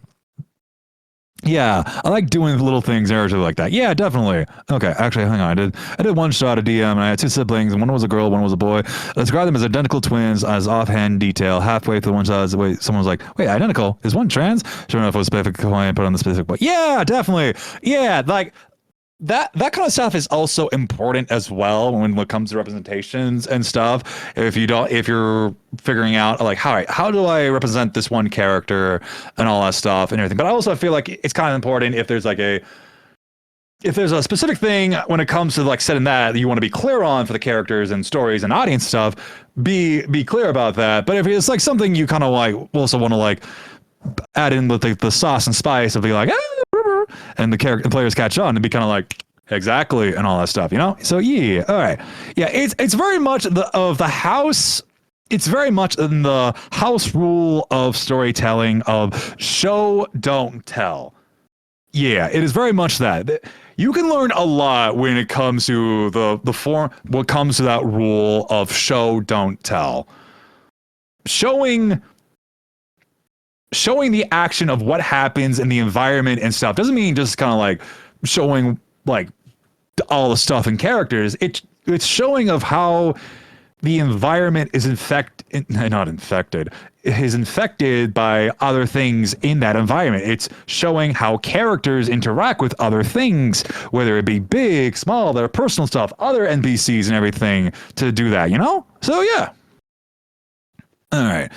Yeah, I like doing little things narratively like that. Yeah, definitely. Okay, actually, hang on. I did one shot at DM, and I had two siblings, and one was a girl, one was a boy. I described them as identical twins as offhand detail. Halfway through one shot, wait, someone was like, "Wait, identical? Is one trans?" Sure enough, it was specific coin put on the specific. But yeah, definitely. Yeah, like that kind of stuff is also important as well when it comes to representations and stuff. If you're figuring out like how do I represent this one character and all that stuff and everything. But I also feel like it's kind of important if there's a specific thing when it comes to like setting that you want to be clear on for the characters and stories and audience stuff, be clear about that. But if it's like something you kind of like also want to like add in with the sauce and spice of be like, and the players catch on and be kind of like, exactly, and all that stuff, you know? So yeah, all right. Yeah, it's very much the house. It's very much in the house rule of storytelling of show, don't tell. Yeah, it is very much that. You can learn a lot when it comes to the form, what comes to that rule of show, don't tell. Showing the action of what happens in the environment and stuff doesn't mean just kind of like showing like all the stuff and characters. It's showing of how the environment is not infected, is infected by other things in that environment. It's showing how characters interact with other things, whether it be big, small, their personal stuff, other NPCs and everything to do that, you know? So yeah. All right.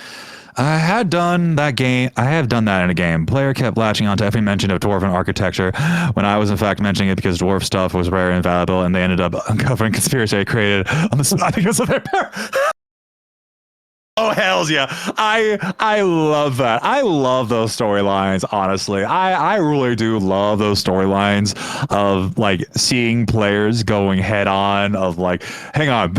I had done that game. I have done that in a game. Player kept latching onto every mention of dwarven architecture when I was in fact mentioning it because dwarf stuff was rare and valuable, and they ended up uncovering conspiracy I created on the spot because of their Oh hells yeah! I love that. I love those storylines. Honestly, I really do love those storylines of like seeing players going head on. Of like, hang on.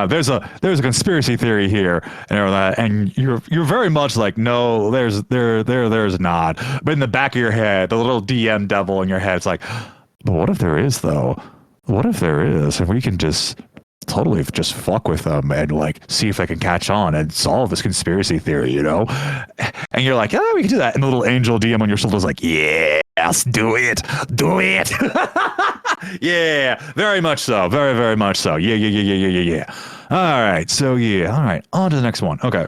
There's a conspiracy theory here and all that, and you're very much like, no, there's not. But in the back of your head, the little DM devil in your head, it's like, but what if there is though? What if there is? And we can just totally just fuck with them and like see if I can catch on and solve this conspiracy theory, you know? And you're like, we can do that. And the little angel DM on your shoulder is like, yes, do it. Yeah, very much so. Very, very much so. Yeah. All right. So yeah. All right. On to the next one. Okay.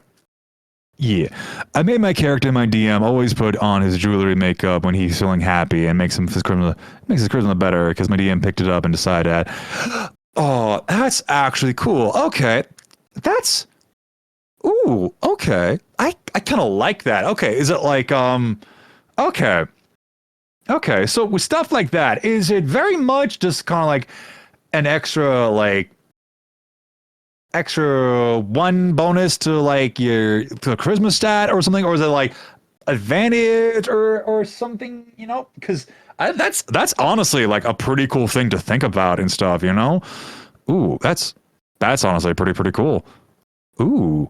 Yeah. I made my character, my DM, always put on his jewelry makeup when he's feeling happy and makes his charisma better because my DM picked it up and decided that, oh, that's actually cool. Okay. Okay. I kind of like that. Okay. Is it like, okay. Okay. So with stuff like that, is it very much just kind of like an extra one bonus to like your charisma stat or something? Or is it like advantage or something, because that's honestly like a pretty cool thing to think about and stuff, Ooh, that's honestly pretty cool. Ooh,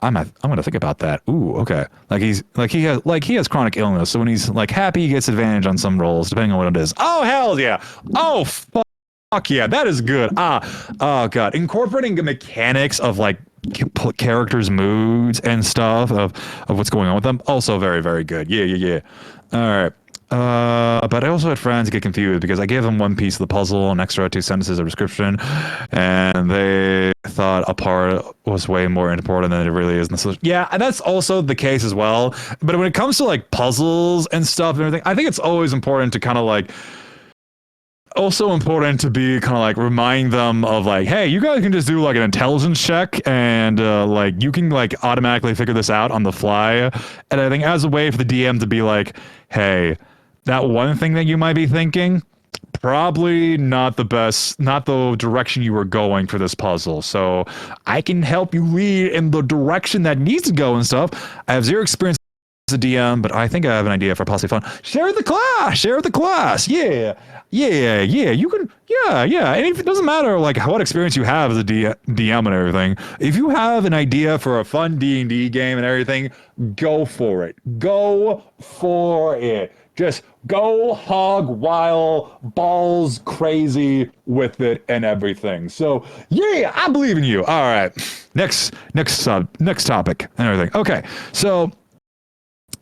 I'm gonna think about that. Ooh, okay. He has chronic illness, so when he's like happy, he gets advantage on some rolls depending on what it is. Oh hell yeah! Oh fuck yeah, that is good. Oh god, incorporating the mechanics of like characters' moods and stuff of what's going on with them, also very good. Yeah. All right. But I also had friends get confused because I gave them one piece of the puzzle, an extra 2 sentences of description, and they thought a part was way more important than it really is. Yeah, and that's also the case as well. But when it comes to like puzzles and stuff and everything, I think it's always important to kind of like also important to be kind of like remind them of like, hey, you guys can just do like an intelligence check and like you can like automatically figure this out on the fly. And I think as a way for the DM to be like, hey, that one thing that you might be thinking, probably not the best, not the direction you were going for this puzzle. So I can help you lead in the direction that needs to go and stuff. I have zero experience as a DM, but I think I have an idea for possibly fun. Share with the class. Yeah. You can, yeah. And it doesn't matter like what experience you have as a DM and everything. If you have an idea for a fun D&D game and everything, go for it. Just go hog wild, balls crazy with it and everything. So yeah, I believe in you. All right, next topic and everything. Okay, so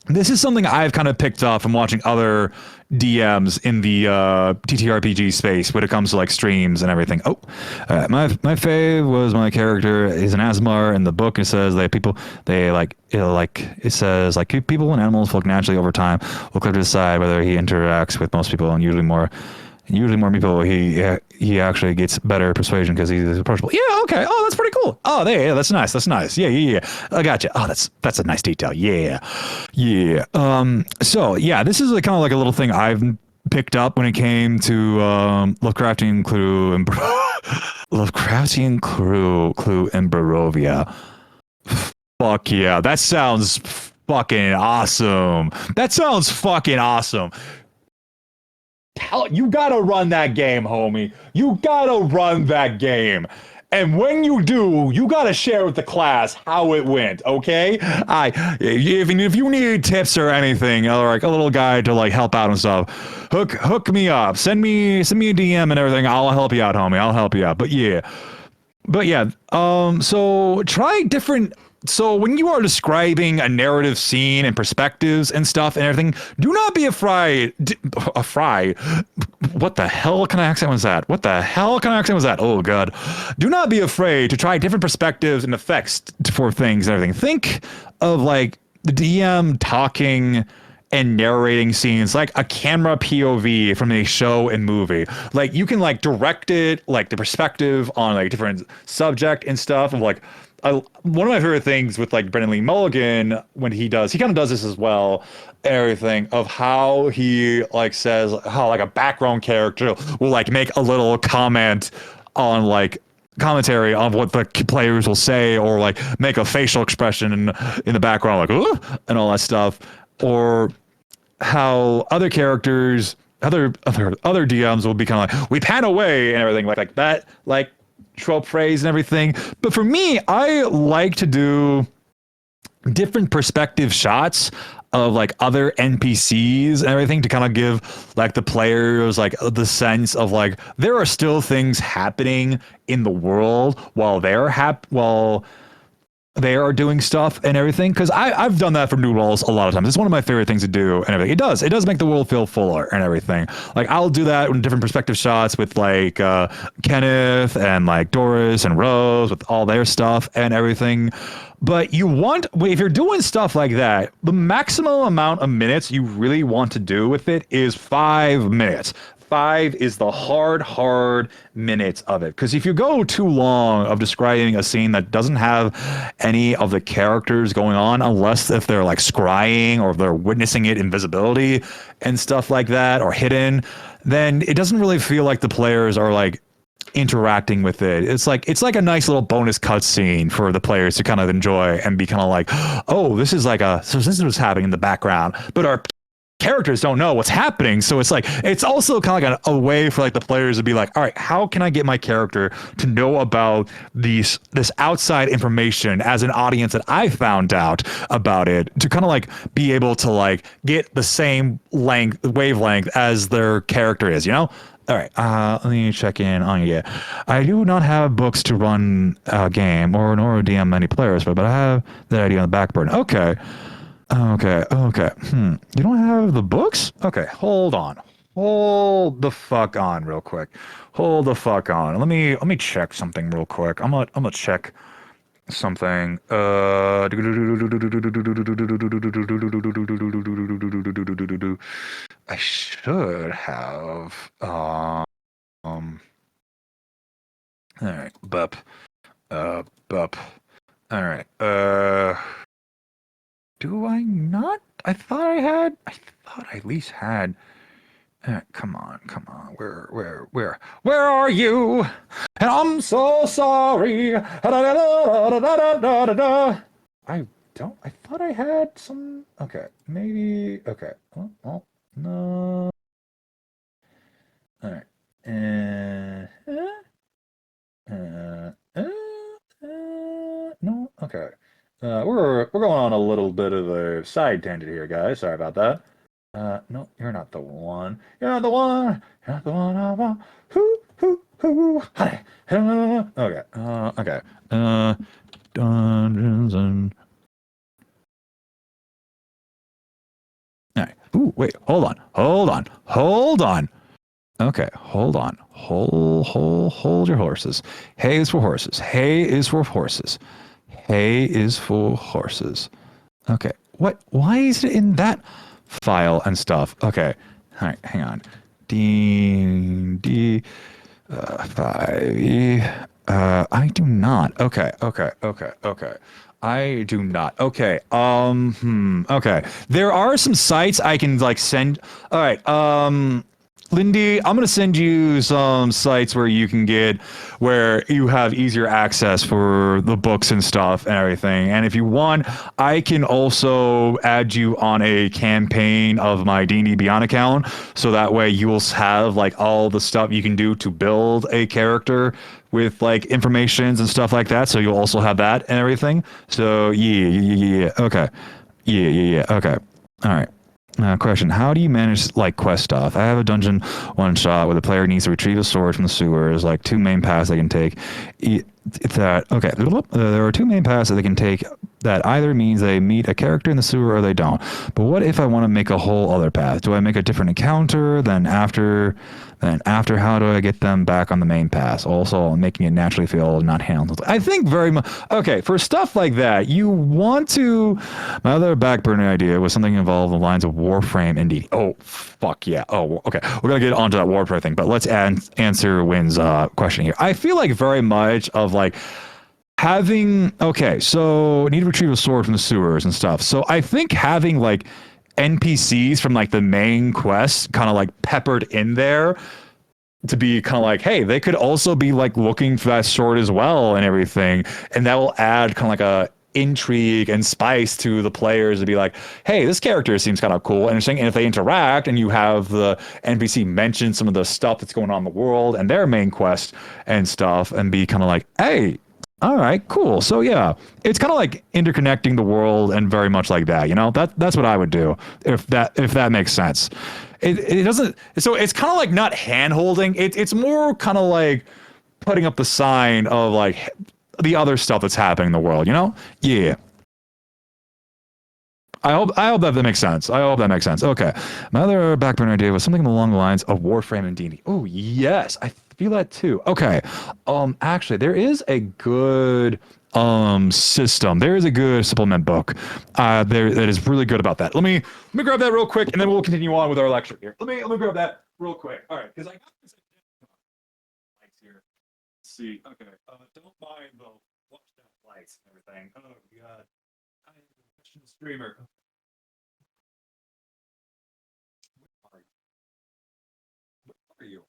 this is something I've kind of picked up from watching other DMs in the ttrpg space when it comes to like streams and everything. My fave was my character is an Asmar. In the book it says that people it says like people and animals float naturally over time. Will clear to decide whether he interacts with most people, and usually more people he actually gets better persuasion because he's approachable. Yeah, okay. Oh, that's pretty cool. Oh, yeah, that's nice. Yeah. I gotcha. Oh, that's a nice detail. Yeah. So yeah, this is kind of like a little thing I've picked up when it came to Lovecraftian Clue and Barovia. Fuck yeah, that sounds fucking awesome. You gotta run that game, homie. You gotta run that game. And when you do, you gotta share with the class how it went, okay? If you need tips or anything, or like a little guide to like help out and stuff, hook me up. Send me a DM and everything. I'll help you out, homie. I'll help you out. But yeah. So try different. So when you are describing a narrative scene and perspectives and stuff and everything, do not be afraid. What the hell kind of accent was that? Oh god. Do not be afraid to try different perspectives and effects for things and everything. Think of like the DM talking and narrating scenes like a camera POV from a show and movie. Like you can like direct it, like the perspective on like different subject and stuff of like one of my favorite things with like Brendan Lee Mulligan when he kind of does this as well, everything of how he like says how like a background character will like make a little comment on like commentary on what the players will say or like make a facial expression in the background like ooh, and all that stuff, or how other characters other DMs will be kind of like we pan away and everything like that like trope phrase and everything. But for me, I like to do different perspective shots of like other NPCs and everything to kind of give like the players like the sense of like there are still things happening in the world while they are doing stuff and everything, because I've done that for New Worlds a lot of times. It's one of my favorite things to do and everything. It does make the world feel fuller and everything. Like I'll do that in different perspective shots with like Kenneth and like Doris and Rose with all their stuff and everything. But if you're doing stuff like that, the maximum amount of minutes you really want to do with it is 5 minutes. 5 is the hard minutes of it. Because if you go too long of describing a scene that doesn't have any of the characters going on, unless if they're like scrying or if they're witnessing it invisibility and stuff like that or hidden, then it doesn't really feel like the players are like interacting with it. It's like a nice little bonus cutscene for the players to kind of enjoy and be kind of like, oh, this is like a so this is what's happening in the background, but our characters don't know what's happening. So it's like it's also kind of like a way for like the players to be like, all right, how can I get my character to know about this outside information as an audience that I found out about it to kind of like be able to like get the same wavelength as their character is, you know? All right, let me check in on you. I do not have books to run a game or nor DM many players, but I have that idea on the back burner. Okay. Okay, okay. You don't have the books? Okay, hold on. Hold the fuck on real quick. Hold the fuck on. Let me check something real quick. I'm gonna check something. I should have all right, bup. Bup. All right. Do I not? I thought I at least had. Come on, come on. Where are you? And I'm so sorry. I don't. I thought I had some. Okay, maybe. Okay. Oh, no. All right. No. Okay. We're going on a little bit of a side tangent here, guys. Sorry about that. No, you're not the one. You're not the one. You're not the one I want. Hoo. Honey. Okay. Okay. Uh, Dungeons and. All right. Ooh, wait. Hold on. Okay. Hold on. Hold your horses. Hay is for horses. Hay is for horses. Hay is for horses. Okay. What? Why is it in that file and stuff? Okay. All right. Hang on. D 5e. I do not. Okay. I do not. Okay. Okay. There are some sites I can like send. All right. Lindy, I'm gonna send you some sites where you can get where you have easier access for the books and stuff and everything. And if you want, I can also add you on a campaign of my D&D Beyond account, so that way you will have like all the stuff you can do to build a character with like informations and stuff like that. So you'll also have that and everything. So yeah. Okay. Yeah. Okay. All right. Question: how do you manage like quest stuff? I have a dungeon one shot where the player needs to retrieve a sword from the sewers, like two main paths they can take. That okay? There are two main paths that they can take. That either means they meet a character in the sewer or they don't. But what if I want to make a whole other path? Do I make a different encounter? Then after, how do I get them back on the main path? Also, making it naturally feel not handled. I think very much. Okay, for stuff like that, you want to. My other back burner idea was something involved the lines of Warframe indeed. Oh, fuck yeah. Oh, okay. We're going to get onto that Warframe thing, but let's answer Wynn's question here. I feel like very much of like having. Okay, so need to retrieve a sword from the sewers and stuff. So I think having like NPCs from like the main quest kind of like peppered in there to be kind of like, hey, they could also be like looking for that sword as well and everything. And that will add kind of like a intrigue and spice to the players to be like, hey, this character seems kind of cool and interesting. And if they interact and you have the NPC mention some of the stuff that's going on in the world and their main quest and stuff and be kind of like, hey, all right, cool. So yeah, it's kind of like interconnecting the world and very much like that. You know, that's what I would do if that makes sense. It doesn't. So it's kind of like not hand holding. It's more kind of like putting up the sign of like the other stuff that's happening in the world. You know? Yeah. I hope that makes sense. I hope that makes sense. Okay. My other backburner idea was something along the lines of Warframe and D&D. Oh yes, I feel that too. Okay. Actually, there is a good system. There is a good supplement book there that is really good about that. Let me grab that real quick, and then we'll continue on with our lecture here. Let me grab that real quick. All right, because I got this lights here. Let's see. Okay. Don't mind the washed out lights and everything. Oh god. I am a professional streamer. Where are you?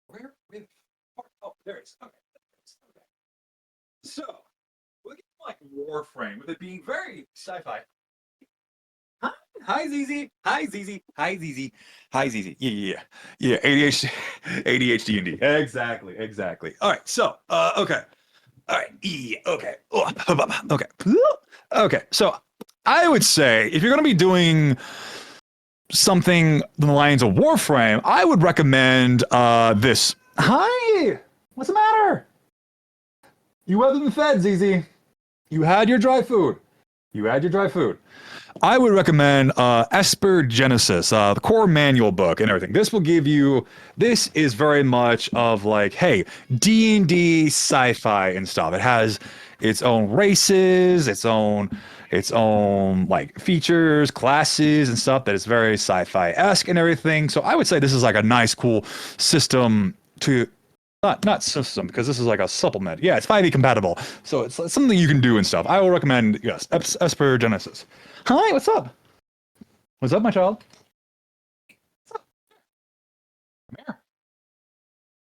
Where There it is. Okay. Okay. So, look at like Warframe with it being very sci-fi. Hi, hi ZZ. Hi ZZ. Hi ZZ. Hi ZZ. Yeah, yeah, yeah. Yeah, ADHD, ADHD and D. Exactly, exactly. All right. So, okay. All right. Okay. Okay. Okay. So, I would say if you're going to be doing something in the lines of Warframe, I would recommend this. Hi. What's the matter? You haven't been fed, ZZ. You had your dry food. You had your dry food. I would recommend Esper Genesis, the core manual book and everything. This will give you. This is very much of like, hey, D&D sci-fi and stuff. It has its own races, its own like features, classes and stuff that is very sci-fi-esque and everything. So I would say this is like a nice, cool system to not system because this is like a supplement. Yeah, it's 5e compatible, so it's something you can do and stuff. I will recommend yes, Esper Genesis. Hi, what's up? What's up, my child? What's up? Come here.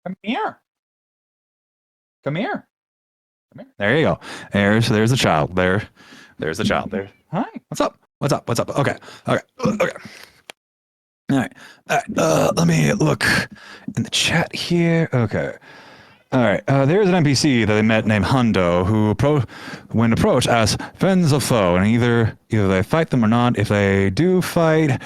Come here. Come here. Come here. There you go. There's the child. There's the child. There. Hi. What's up? What's up? What's up? Okay. Okay. Okay. All right. All right. Let me look in the chat here. Okay. All right. There's an NPC that they met named Hundo, who, when approached, asks friends or foe, and either they fight them or not. If they do fight,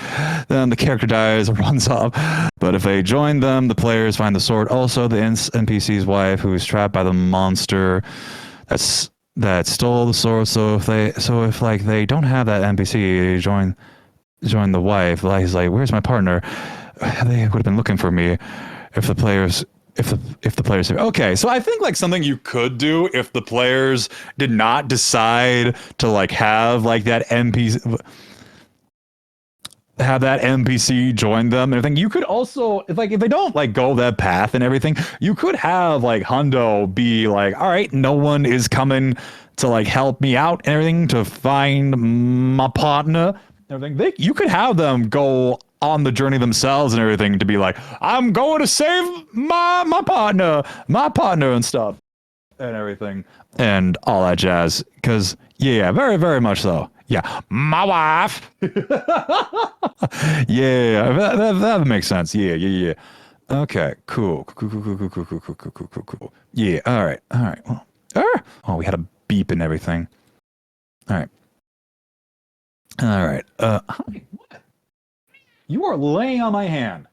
then the character dies or runs off. But if they join them, the players find the sword. Also, the NPC's wife, who is trapped by the monster that stole the sword. So if like they don't have that NPC join the wife, like he's like, where's my partner? They would have been looking for me if the players okay. So I think like something you could do if the players did not decide to like have like that NPC join them and everything. You could also, if they don't like go that path and everything, you could have like Hundo be like, all right, no one is coming to like help me out and everything to find my partner and everything. You could have them go on the journey themselves and everything to be like, I'm going to save my partner and stuff and everything and all that jazz. Because yeah, very, very much so. Yeah, my wife. Yeah, that makes sense. Yeah, yeah, yeah. Okay, cool. Cool. Yeah, all right. Well, oh, we had a beep and everything. All right. Hi. What? You are laying on my hand.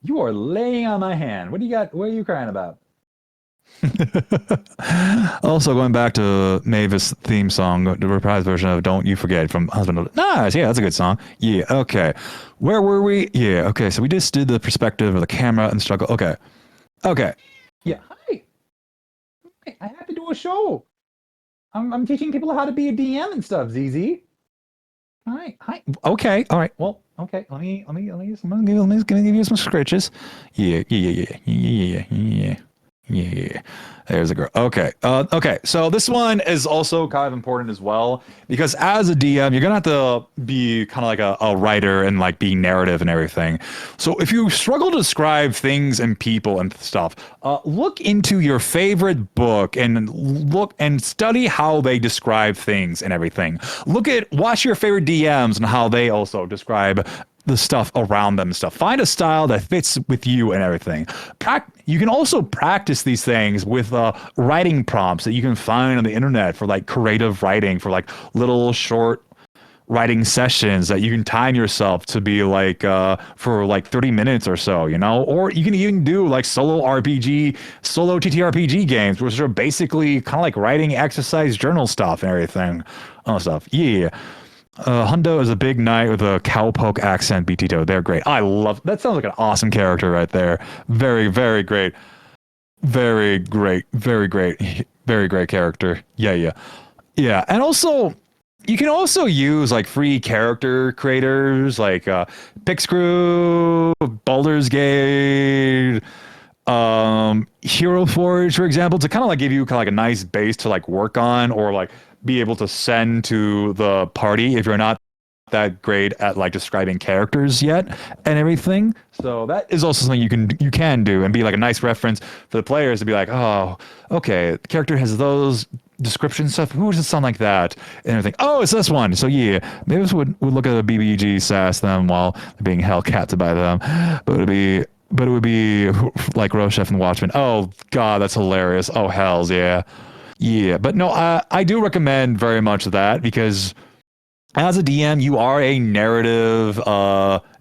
You are laying on my hand. What do you got? What are you crying about? Also, going back to Mavis' theme song, the reprised version of "Don't You Forget" from Husband of Nice. Yeah, that's a good song. Yeah. Okay. Where were we? Yeah. Okay. So we just did the perspective of the camera and struggle. Okay. Okay. Yeah. Hi. I have to do a show. I'm teaching people how to be a DM and stuff. ZZ. Hi. Okay. All right. Well. Okay. Let me give you some scratches. Yeah. Yeah. There's a girl. Okay. Okay. So this one is also kind of important as well because as a DM, you're gonna have to be kind of like a writer and like be narrative and everything. So if you struggle to describe things and people and stuff, look into your favorite book and look and study how they describe things and everything. Watch your favorite DMs and how they also describe the stuff around them and stuff. Find a style that fits with you and everything. You can also practice these things with writing prompts that you can find on the internet for like creative writing, for like little short writing sessions that you can time yourself to be like for like 30 minutes or so, you know? Or you can even do like solo ttrpg games, which are basically kind of like writing exercise journal stuff and everything. Stuff. Yeah. Hundo is a big knight with a cowpoke accent. BTito, they're great. I love that. Sounds like an awesome character right there. Very, very great. Very great. Very great. Very great character. Yeah. And also, you can also use like free character creators like Pixcrew, Baldur's Gate, Hero Forge, for example, to kind of like give you kind of like a nice base to like work on or like be able to send to the party if you're not that great at like describing characters yet and everything. So that is also something you can do and be like a nice reference for the players to be like, oh, okay, the character has those description stuff. Who does it sound like that? And everything. Oh, it's this one. So yeah, maybe this would look at a BBG sass them while they're being hellcats by them, but it would be like Roschef and Watchmen. Oh God, that's hilarious. Oh hells yeah. Yeah, but no, I do recommend very much that because as a DM, you are a narrative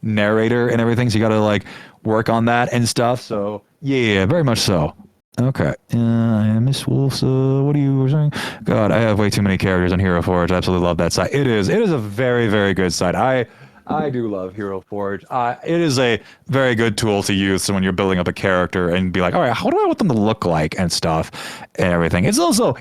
narrator and everything, so you got to like work on that and stuff. So yeah, very much so. Okay, Miss Wolf's. What are you saying? God, I have way too many characters on Hero Forge. I absolutely love that site. It is a very very good site. I do love Hero Forge. It is a very good tool to use so when you're building up a character and be like, all right, how do I want them to look like and stuff and everything. It's also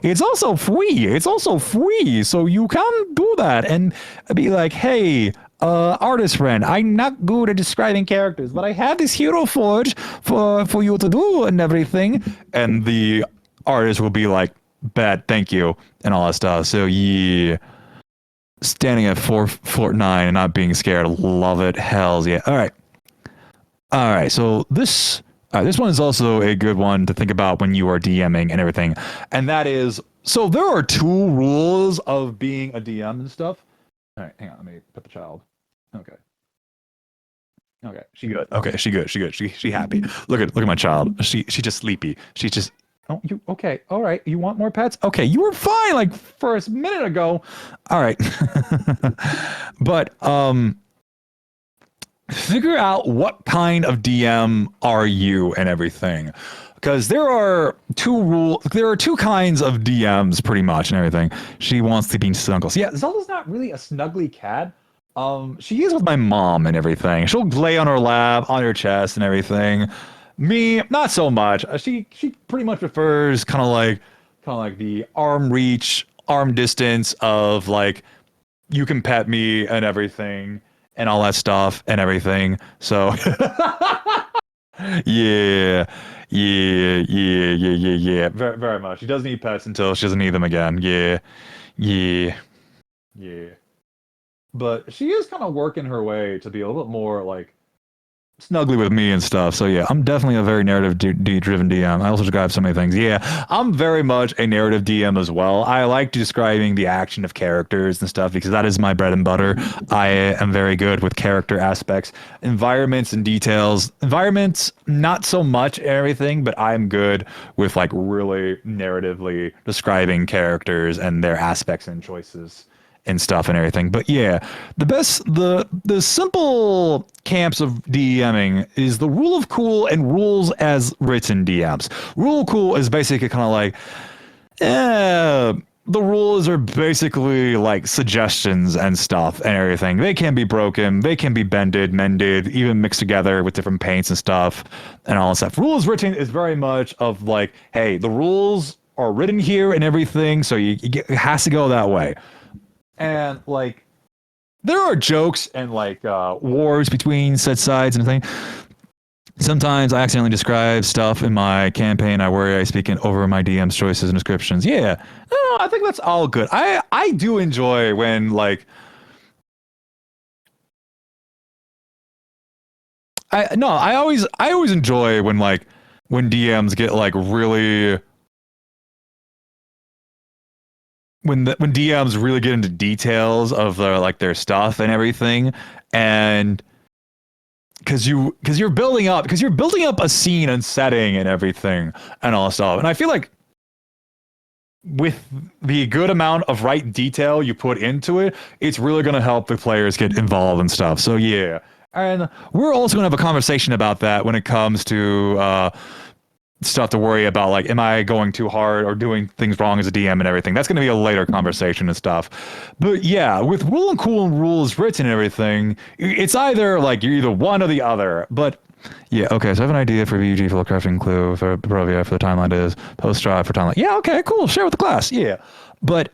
free. It's also free, so you can do that and be like, hey, artist friend, I'm not good at describing characters, but I have this Hero Forge for you to do and everything, and the artist will be like, bet, thank you, and all that stuff. So yeah. Standing at 4'9" and not being scared. Love it. Hells yeah. All right. So this one is also a good one to think about when you are DMing and everything. And that is, so there are 2 rules of being a DM and stuff. All right, hang on. Let me put the child. Okay. She good. Okay, she good. She happy. Look at my child. She just sleepy. She's just. Oh, you okay? All right. You want more pets? Okay, you were fine like for a minute ago. All right, but figure out what kind of DM are you and everything, because there are 2 kinds of DMs pretty much and everything. She wants to be snuggles. Yeah, Zelda's not really a snuggly cat. She is with my mom and everything. She'll lay on her lap, on her chest and everything. Me, not so much. She pretty much prefers kind of like the arm reach, arm distance of like you can pet me and everything and all that stuff and everything. So yeah. Very, very much. She doesn't need pets until she doesn't need them again. Yeah. But she is kind of working her way to be a little bit more like snuggly with me and stuff. So yeah, I'm definitely a very narrative driven DM. I also describe so many things. Yeah, I'm very much a narrative DM as well. I like describing the action of characters and stuff because that is my bread and butter. I am very good with character aspects, environments and details. Environments, not so much everything, but I'm good with like really narratively describing characters and their aspects and choices and stuff and everything. But yeah, the simple camps of DMing is the rule of cool and rules as written DMs. Rule cool is basically kind of like, the rules are basically like suggestions and stuff and everything. They can be broken, they can be bended, mended, even mixed together with different paints and stuff and all that stuff. Rules written is very much of like, hey, the rules are written here and everything, so it has to go that way. And like there are jokes and like wars between said sides and everything. Sometimes I accidentally describe stuff in my campaign. I worry I speak over my DM's choices and descriptions. Yeah, no, I think that's all good. I do enjoy when like I always enjoy when like when DMs get like really when DMs really get into details of their stuff and everything, and because you're building up a scene and setting and everything and all stuff, and I feel like with the good amount of right detail you put into it, it's really going to help the players get involved and stuff. So yeah, and we're also going to have a conversation about that when it comes to stuff to worry about, like, am I going too hard or doing things wrong as a DM and everything. That's going to be a later conversation and stuff. But yeah, with rule and cool and rules written and everything, it's either like you're either one or the other. But yeah, okay, so I have an idea for VG for crafting clue for Barovia for the timeline is post drive for timeline. Yeah, okay, cool. Share with the class. Yeah. But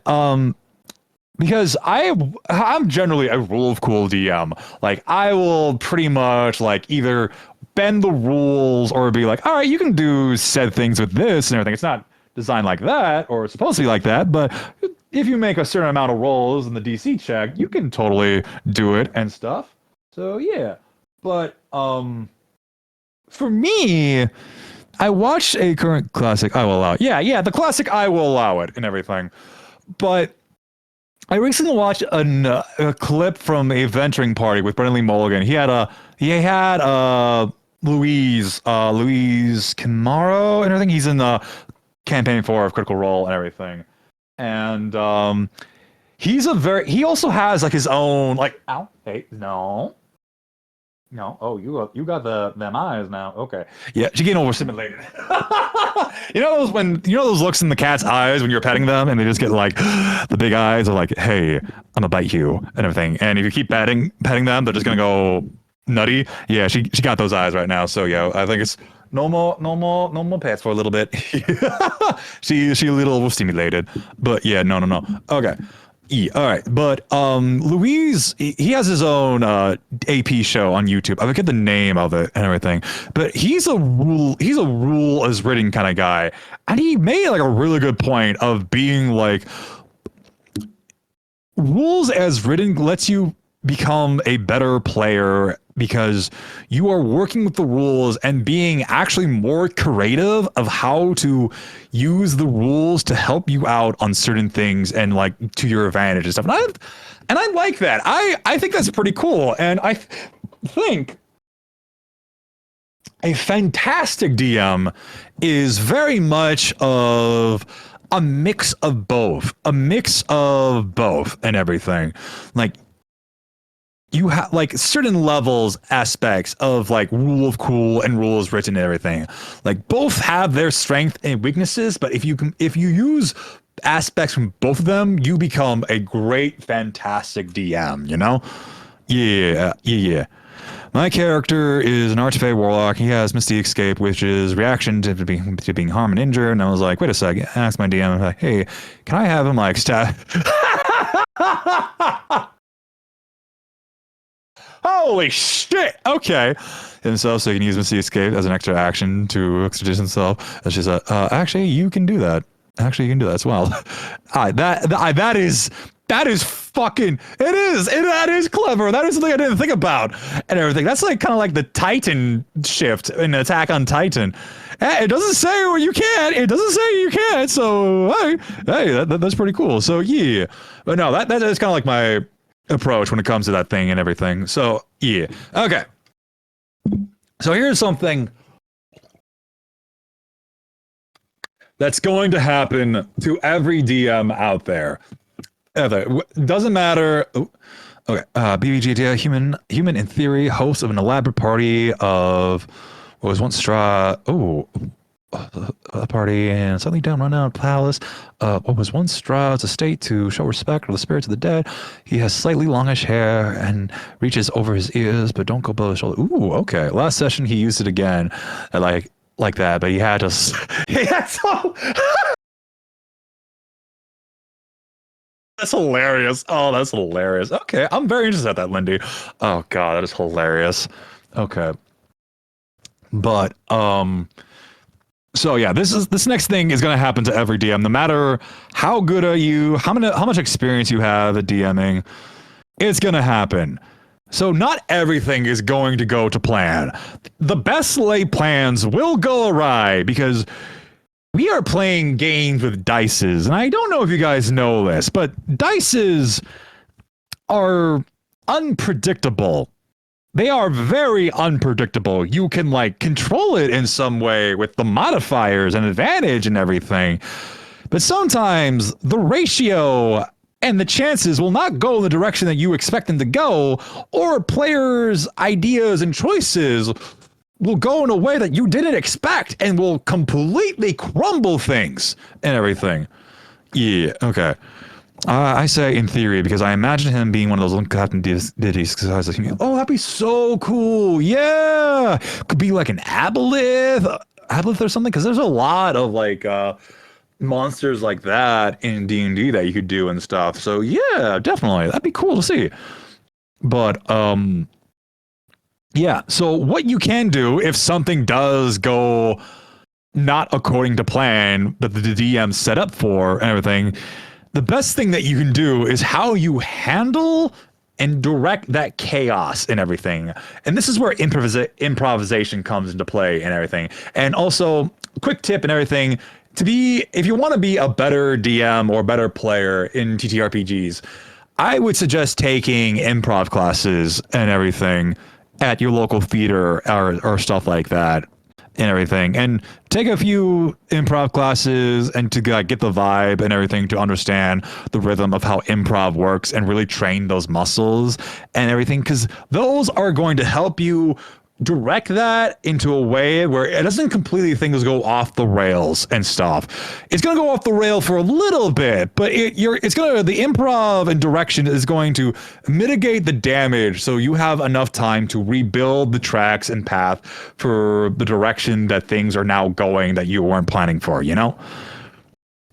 because I'm generally a rule of cool DM. Like I will pretty much like either bend the rules or be like, all right, you can do said things with this and everything. It's not designed like that or it's supposed to be like that, but if you make a certain amount of rolls in the DC check, you can totally do it and stuff. So yeah. But for me, I watched a current classic. I will allow it. Yeah, the classic. I will allow it and everything. But I recently watched a clip from a venturing party with Brennan Lee Mulligan. He had Louise Camaro and everything. He's in the campaign for Critical Role and everything. And he also has like his own like ow hey no oh you got them eyes now, okay, yeah, she's getting overstimulated. You know those looks in the cat's eyes when you're petting them and they just get like the big eyes are like, hey, I'm gonna bite you and everything, and if you keep petting them they're just gonna go nutty. Yeah, she got those eyes right now, so yeah, I think it's no more pets for a little bit. She a little overstimulated, but yeah, no. Okay. All right, but Louise, he has his own AP show on YouTube. I forget the name of it and everything, but he's a rule as written kind of guy, and he made like a really good point of being like, rules as written lets you become a better player because you are working with the rules and being actually more creative of how to use the rules to help you out on certain things and like to your advantage and stuff. And I like that. I think that's pretty cool. And I think a fantastic DM is very much of a mix of both and everything. Like, you have like certain levels, aspects of like rule of cool and rules written and everything. Like both have their strength and weaknesses, but if you use aspects from both of them, you become a great, fantastic DM, you know? Yeah. My character is an Archfey Warlock. He has Misty Escape, which is reaction to being harmed and injured. And I was like, wait a second. I asked my DM, I'm like, hey, can I have him like stab? Holy shit! Okay. Himself, so he can use Misty Escape as an extra action to extradition himself. And she's like, actually, you can do that. Actually, you can do that as well. That is fucking, that is clever. That is something I didn't think about and everything. That's like kind of like the Titan shift in Attack on Titan. It doesn't say you can't. It doesn't say you can't. So, hey, that's pretty cool. So, yeah. But no, that is kind of like my approach when it comes to that thing and everything. So, yeah. Okay. So here's something that's going to happen to every DM out there. Doesn't matter. Okay. BBG, human in theory, host of an elaborate party of what was once straw. A party and suddenly down run out palace. What was once Straw's estate to show respect for the spirits of the dead. He has slightly longish hair and reaches over his ears, but don't go below his shoulder. Ooh, okay. Last session he used it again, like that, but he had to. He had so. That's hilarious. Oh, that's hilarious. Okay, I'm very interested at that, Lindy. Oh god, that is hilarious. Okay, but so yeah, this next thing is going to happen to every DM, no matter how good are you, how much experience you have at DMing. It's going to happen. So not everything is going to go to plan. The best laid plans will go awry because we are playing games with dices, and I don't know if you guys know this, but dices are unpredictable. They are very unpredictable. You can like control it in some way with the modifiers and advantage and everything. But sometimes the ratio and the chances will not go in the direction that you expect them to go, or players' ideas and choices will go in a way that you didn't expect and will completely crumble things and everything. Yeah, okay. I say in theory because I imagine him being one of those Captain Ditties. Because I was like, oh, that'd be so cool. Yeah, could be like an aboleth or something. Because there's a lot of like monsters like that in D&D that you could do and stuff. So yeah, definitely, that'd be cool to see. But yeah. So what you can do if something does go not according to plan that the DM set up for and everything. the best thing that you can do is how you handle and direct that chaos and everything. And this is where improvisation comes into play and everything. And also, quick tip and everything, to be, if you want to be a better DM or better player in TTRPGs, I would suggest taking improv classes and everything at your local theater or stuff like that and everything, and take a few improv classes and to get the vibe and everything, to understand the rhythm of how improv works and really train those muscles and everything, because those are going to help you direct that into a way where it doesn't completely things go off the rails and stuff. It's going to go off the rail for a little bit, but the improv and direction is going to mitigate the damage, so you have enough time to rebuild the tracks and path for the direction that things are now going that you weren't planning for, you know?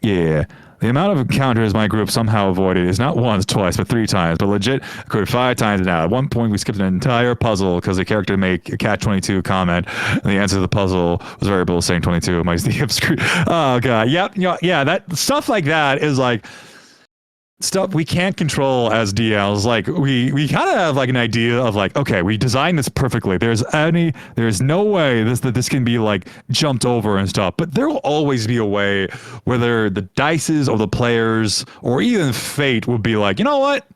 Yeah. The amount of encounters my group somehow avoided is not once, twice, but 3 times, but legit occurred 5 times now. At one point, we skipped an entire puzzle because the character made a Cat 22 comment, and the answer to the puzzle was variable saying 22. My the screen. Oh god, yep, yeah. That stuff like that is like stuff we can't control as DLs. Like we kind of have like an idea of like, okay, we designed this perfectly. There's no way this can be like jumped over and stuff. But there will always be a way, whether the dices or the players or even fate will be like, you know what?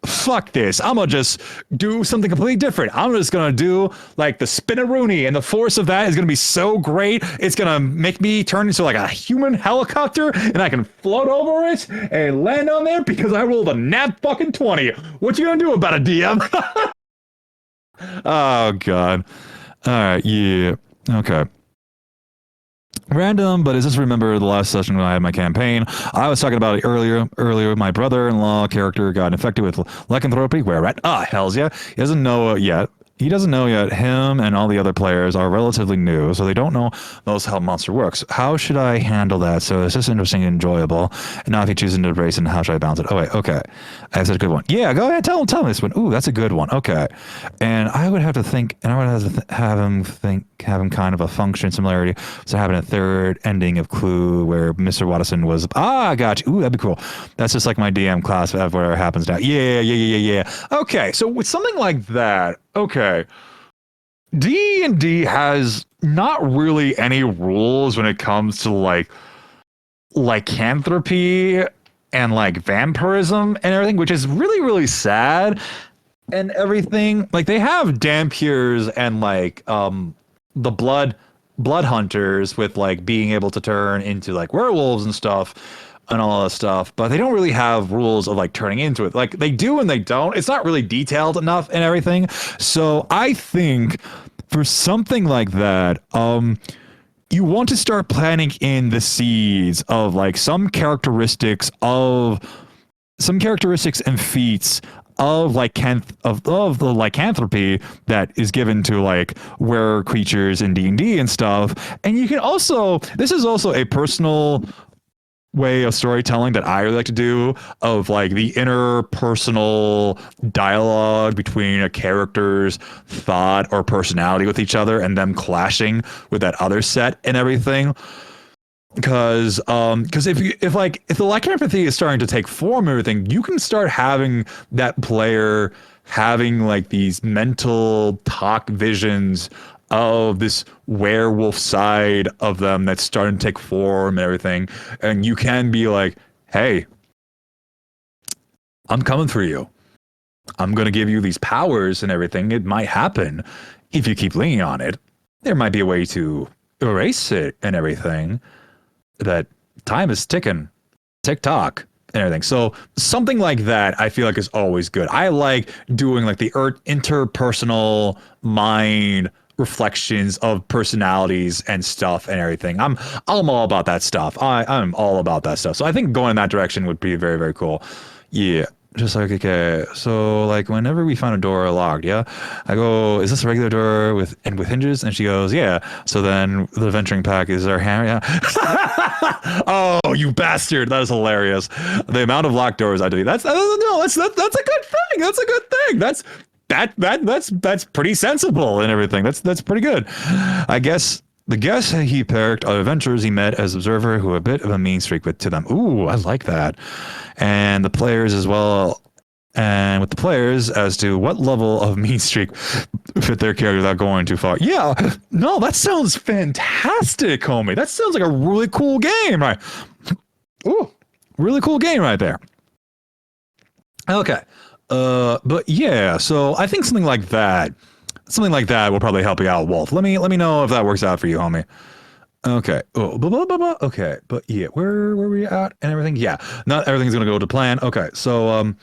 Fuck this. I'm gonna just do something completely different. I'm just gonna do like the spinaroonie, and the force of that is gonna be so great. It's gonna make me turn into like a human helicopter, and I can float over it and land on there because I rolled a nat fucking 20. What you gonna do about it, DM? Oh god. All right. Yeah. Okay. Random, but I just remember the last session when I had my campaign. I was talking about it earlier. My brother-in-law character got infected with lycanthropy. Where at? Hells yeah. He doesn't know it yet. Him and all the other players are relatively new, so they don't know how monster works. How should I handle that so it's just interesting and enjoyable? And now if he chooses to embrace it, how should I balance it? Oh wait, okay. I have such a good one. Yeah, go ahead, tell him this one. Ooh, that's a good one. Okay. And I would have to think, and I would have to have him kind of a function similarity. So having a third ending of Clue where Mr. Watterson was, gotcha. Ooh, that'd be cool. That's just like my DM class, whatever happens now. Yeah. Okay, so with something like that, okay, D&D has not really any rules when it comes to like lycanthropy and like vampirism and everything, which is really, really sad and everything. Like they have Dampiers and like the blood hunters with like being able to turn into like werewolves and stuff and all that stuff, but they don't really have rules of like turning into it. Like they do and they don't. It's not really detailed enough and everything. So I think for something like that, you want to start planning in the seeds of like some characteristics and feats of the lycanthropy that is given to like were creatures in D&D and stuff. And you can also, this is also a personal way of storytelling that I really like to do, of like the interpersonal dialogue between a character's thought or personality with each other and them clashing with that other set and everything. Because if the lycanthropy is starting to take form and everything, you can start having that player having like these mental talk visions of this werewolf side of them that's starting to take form and everything. And you can be like, hey, I'm coming for you. I'm going to give you these powers and everything. It might happen if you keep leaning on it. There might be a way to erase it and everything. That time is ticking, tick-tock and everything. So something like that I feel like is always good. I like doing like the interpersonal mind reflections of personalities and stuff and everything. I'm all about that stuff. I'm all about that stuff. So I think going in that direction would be very, very cool. Yeah. Just like, okay, so like whenever we find a door locked, yeah, I go, is this a regular door with hinges? And she goes, yeah. So then the venturing pack is our hammer, yeah. Oh, you bastard! That is hilarious. The amount of locked doors I do. That's a good thing. That's a good thing. That's pretty sensible and everything. That's pretty good. I guess The guests he picked are adventurers he met as observer who have a bit of a mean streak with to them. Ooh, I like that. And the players as well. And with the players as to what level of mean streak fit their character without going too far. Yeah, no, that sounds fantastic, homie. That sounds like a really cool game, right? Ooh, really cool game right there. Okay. But yeah, so I think something like that will probably help you out, Wolf. Let me know if that works out for you, homie. Okay. Oh, blah, blah, blah, blah. Okay. But yeah, where we at and everything? Yeah. Not everything's gonna go to plan. Okay. So all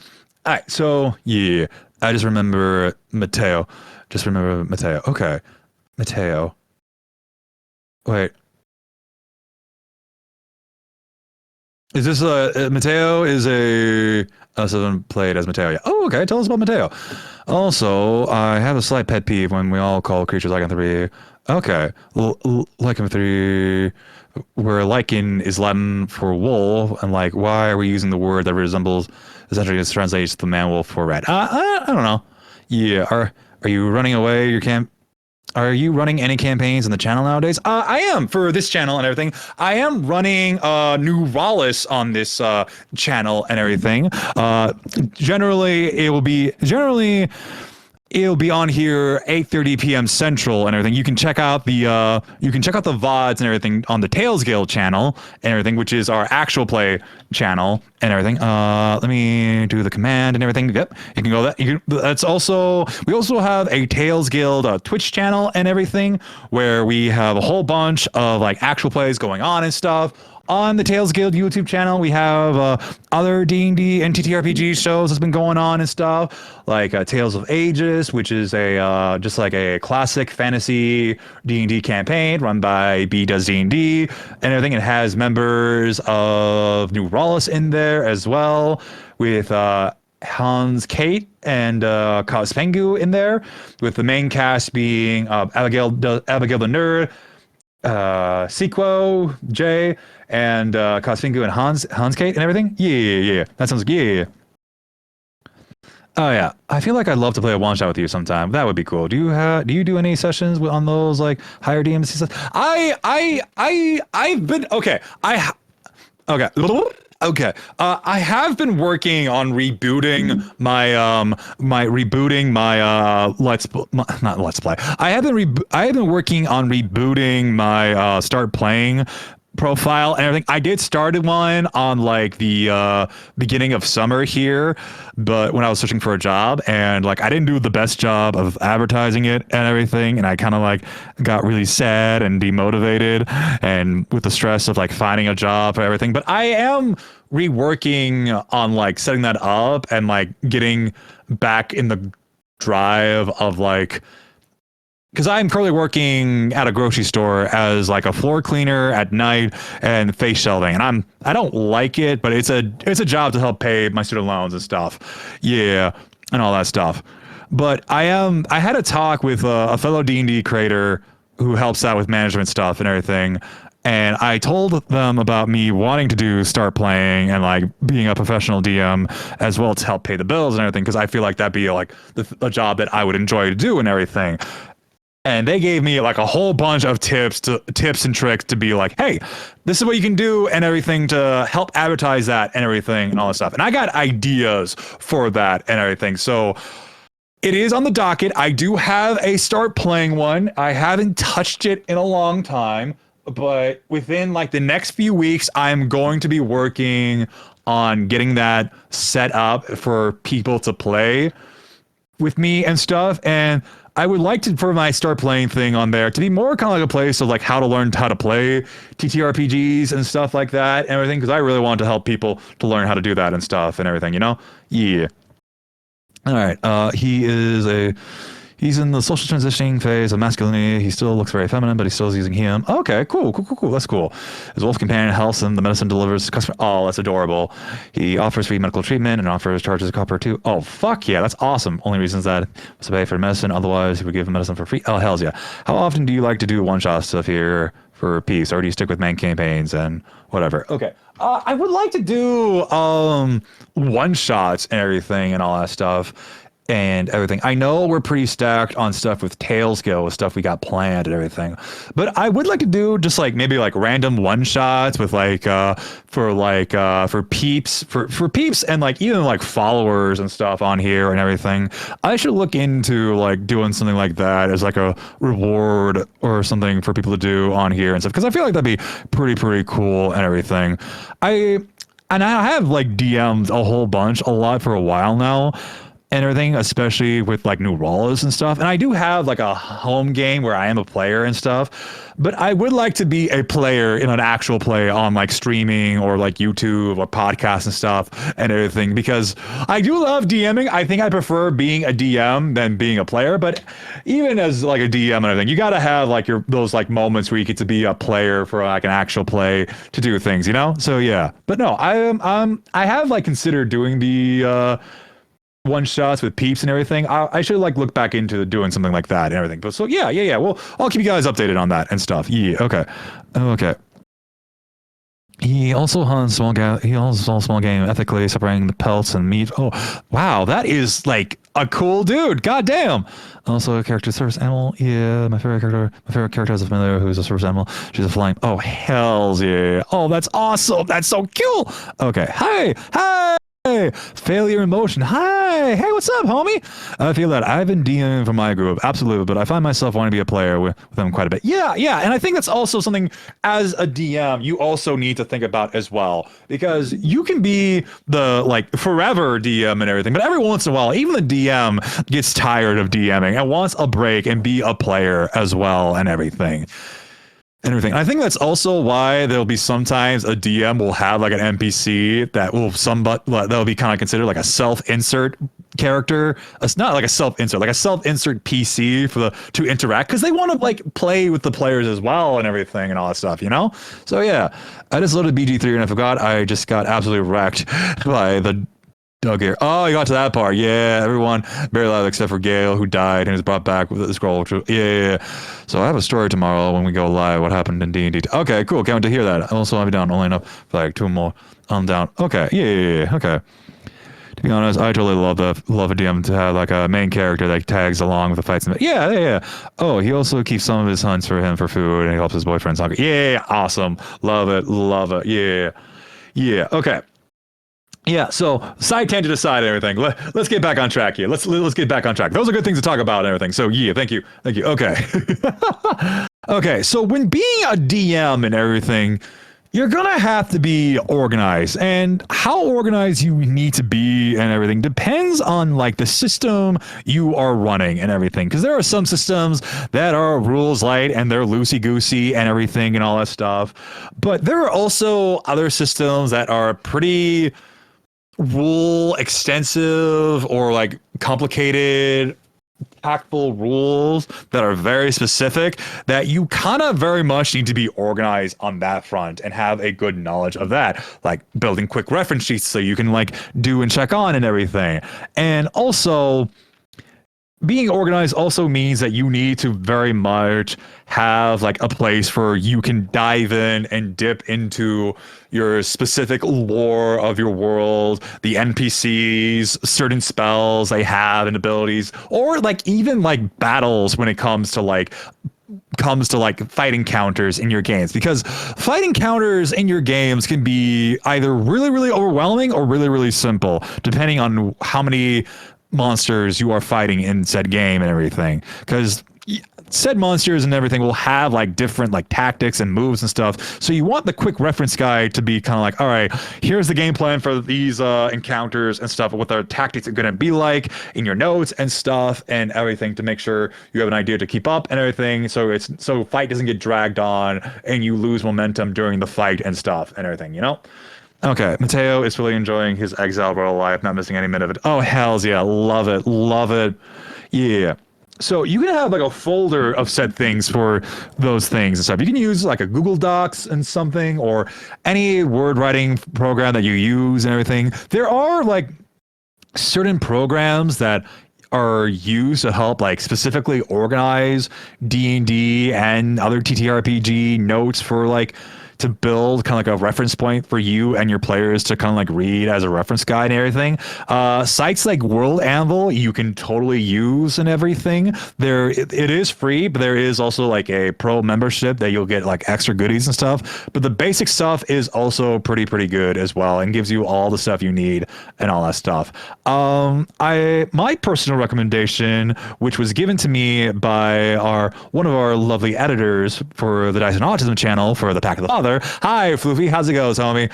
right. So yeah, I just remember Mateo. Just remember Mateo. Okay. Mateo. Wait. Is this Mateo is a someone played as Mateo? Yeah. Oh, okay. Tell us about Mateo. Also, I have a slight pet peeve when we all call creatures lycanthropy. Okay, lycanthropy, where lichen is Latin for wool, and like, why are we using the word that resembles essentially just translates the man wolf for rat? I don't know. Yeah, are you running away? Are you running any campaigns on the channel nowadays? I am for this channel and everything. I am running new Rollis on this channel and everything. Generally it'll be on here 8:30 p.m. Central and everything. You can check out the VODs and everything on the Tales Guild channel and everything, which is our actual play channel and everything. Let me do the command and everything. Yep, you can go that. That's also we also have a Tales Guild Twitch channel and everything where we have a whole bunch of like actual plays going on and stuff. On the Tales Guild YouTube channel, we have other D&D and ttrpg shows that's been going on and stuff, like Tales of Ages, which is a just like a classic fantasy D&D campaign run by B Does D&D and everything. It has members of New Rollis in there as well, with Hans Kate and Cospengu in there, with the main cast being Abigail the Nerd, Sequo, Jay, and Cosfingu and Hans Kate and everything. Yeah. That sounds yeah. Oh yeah, I feel like I'd love to play a one shot with you sometime. That would be cool. Do you do any sessions on those like higher DMC stuff? I've been okay. Okay. Okay. I have been working on rebooting my not let's play. I have been working on rebooting my start playing profile and everything. I did started one on like the beginning of summer here, but when I was searching for a job, and like I didn't do the best job of advertising it and everything, and I kind of like got really sad and demotivated and with the stress of like finding a job and everything. But I am reworking on like setting that up and like getting back in the drive of like, because I'm currently working at a grocery store as like a floor cleaner at night and face shelving, and I don't like it, but it's a job to help pay my student loans and stuff, yeah, and all that stuff. But I had a talk with a fellow D&D creator who helps out with management stuff and everything, and I told them about me wanting to start playing and like being a professional DM as well to help pay the bills and everything, because I feel like that'd be like a job that I would enjoy to do and everything. And they gave me like a whole bunch of tips and tricks to be like, hey, this is what you can do and everything to help advertise that and everything and all that stuff. And I got ideas for that and everything. So it is on the docket. I do have a start playing one. I haven't touched it in a long time, but within like the next few weeks, I'm going to be working on getting that set up for people to play with me and stuff. And I would like to, for my start playing thing on there, to be more kind of like a place of like how to learn how to play TTRPGs and stuff like that and everything, because I really want to help people to learn how to do that and stuff and everything, you know? Yeah. All right. He's in the social transitioning phase of masculinity. He still looks very feminine, but he still is using him. Okay, cool. That's cool. His wolf companion helps him. The medicine delivers customer. Oh, that's adorable. He offers free medical treatment and offers charges a copper too. Oh, fuck yeah, that's awesome. Only reasons that was to pay for medicine. Otherwise, he would give him medicine for free. Oh, hells yeah. How often do you like to do one-shots stuff here for peace, or do you stick with main campaigns and whatever? Okay. I would like to do one-shots and everything and all that stuff. and everything. I know we're pretty stacked on stuff with tail skill, with stuff we got planned and everything. But I would like to do just like maybe like random one shots with for peeps for peeps and like even like followers and stuff on here and everything. I should look into like doing something like that as like a reward or something for people to do on here and stuff because I feel like that'd be pretty cool and everything. I and I have like DM'd a whole bunch, a lot for a while now and everything, especially with like new rollers and stuff. And I do have like a home game where I am a player and stuff, but I would like to be a player in an actual play on like streaming or like YouTube or podcasts and stuff and everything because I do love DMing. I think I prefer being a DM than being a player, but even as like a DM and everything, you got to have like those like moments where you get to be a player for like an actual play to do things, you know? So yeah, but no, I have like considered doing the, one shots with peeps and everything. I should like look back into doing something like that and everything. But so yeah. Well, I'll keep you guys updated on that and stuff. Yeah. Okay. He also hunts small game. He also hunts small game ethically, separating the pelts and meat. Oh, wow, that is like a cool dude. God damn. Also, a character service animal. Yeah, my favorite character has a familiar who's a service animal. She's a flying. Oh, hells yeah. Oh, that's awesome. That's so cool. Okay. Hi. Hey, failure in motion. Hi. Hey, what's up, homie? I feel that I've been DMing for my group, absolutely, but I find myself wanting to be a player with them quite a bit. Yeah, and I think that's also something as a DM you also need to think about as well, because you can be the like forever DM and everything, but every once in a while, even the DM gets tired of DMing and wants a break and be a player as well and everything. I think that's also why there'll be sometimes a DM will have like an NPC that that'll be kind of considered like a self-insert character. It's not like a self-insert, like a self-insert PC to interact because they want to like play with the players as well and everything and all that stuff, you know? So yeah, I just loaded BG3 and I forgot I just got absolutely wrecked by the Doug here. Oh, you got to that part. Yeah, everyone very loud except for Gale, who died and was brought back with the scroll. Yeah. So I have a story tomorrow when we go live. What happened in D&D? Okay, cool. Can't wait to hear that. Also, I'll be down only enough for like 2 more. I'm down. Okay. Yeah. Okay. To be honest, I totally love a DM to have like a main character that tags along with the fights. Yeah. Oh, he also keeps some of his hunts for him for food, and he helps his boyfriend's hunger. Yeah, awesome. Love it. Yeah. Okay. Yeah, so side tangent aside and everything, let's get back on track here. Let's get back on track. Those are good things to talk about and everything. So yeah, thank you. Okay. Okay, so when being a DM and everything, you're gonna have to be organized, and how organized you need to be and everything depends on like the system you are running and everything. Because there are some systems that are rules light and they're loosey goosey and everything and all that stuff, but there are also other systems that are pretty rule extensive or like complicated tactful rules that are very specific that you kind of very much need to be organized on that front and have a good knowledge of that, like building quick reference sheets so you can like do and check on and everything. And also being organized also means that you need to very much have like a place where you can dive in and dip into your specific lore of your world, the NPCs, certain spells they have and abilities, or like even like battles when it comes to like fight encounters in your games, because fight encounters in your games can be either really overwhelming or really simple depending on how many monsters you are fighting in said game and everything, because said monsters and everything will have like different like tactics and moves and stuff, so you want the quick reference guide to be kind of like, all right, here's the game plan for these encounters and stuff, what their tactics are going to be like in your notes and stuff and everything, to make sure you have an idea to keep up and everything, so fight doesn't get dragged on and you lose momentum during the fight and stuff and everything, you know? Okay, Mateo is really enjoying his exile royal life, not missing any minute of it. Oh, hells yeah, love it. Yeah. So you can have like a folder of said things for those things and stuff. You can use like a Google Docs and something, or any word writing program that you use and everything. There are like certain programs that are used to help like specifically organize D&D and other TTRPG notes for like to build kind of like a reference point for you and your players to kind of like read as a reference guide and everything. Sites like World Anvil you can totally use and everything. It is free, but there is also like a pro membership that you'll get like extra goodies and stuff. But the basic stuff is also pretty good as well, and gives you all the stuff you need and all that stuff. My personal recommendation, which was given to me by one of our lovely editors for the Dice and Autism channel for the Pack of the Father. Hi, Floofy, how's it going, homie?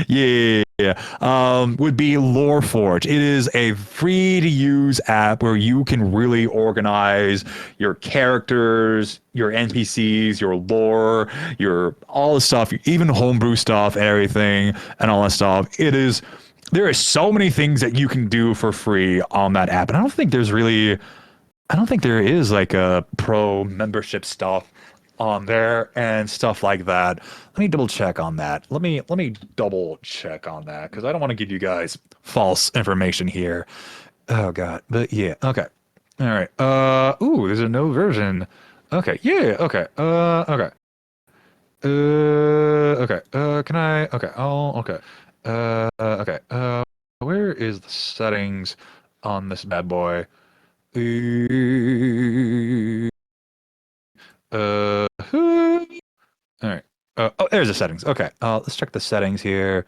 Yeah. Would be Loreforge. It is a free to use app where you can really organize your characters, your NPCs, your lore, your all the stuff, even homebrew stuff, everything, and all that stuff. There are so many things that you can do for free on that app, and I don't think there is like a pro membership stuff on there and stuff like that. Let me double check on that. Let me double check on that because I don't want to give you guys false information here. Oh god. But yeah, okay. All right. Ooh, there's a no version. Okay. Yeah, okay. Okay. Okay. Can I okay. Oh, okay. Okay. Where is the settings on this bad boy? All right. Oh, there's the settings. Okay. Let's check the settings here.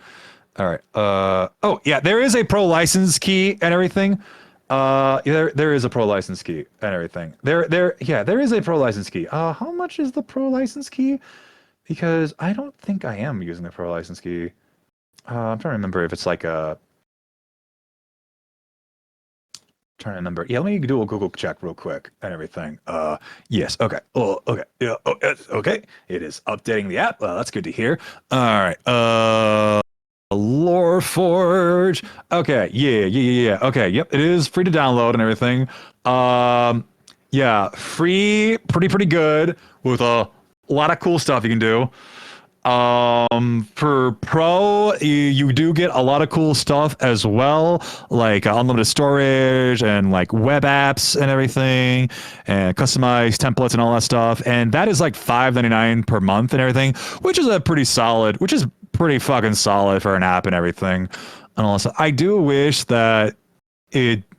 All right. Oh, yeah, there is a pro license key and everything. There is a pro license key and everything. Yeah, there is a pro license key. How much is the pro license key? Because I don't think I am using the pro license key. I'm trying to remember if it's like a. Trying to remember. Yeah, let me do a Google check real quick and everything. Yes. Okay. Oh, okay. Yeah. Oh, okay. It is updating the app. That's good to hear. All right. Loreforge. Okay. Yeah. Okay. Yep. It is free to download and everything. Yeah. Free. Pretty good with a lot of cool stuff you can do. For pro, you do get a lot of cool stuff as well, like unlimited storage and like web apps and everything, and customized templates and all that stuff. And that is like $5.99 per month and everything, which is pretty fucking solid for an app and everything. And also, I do wish that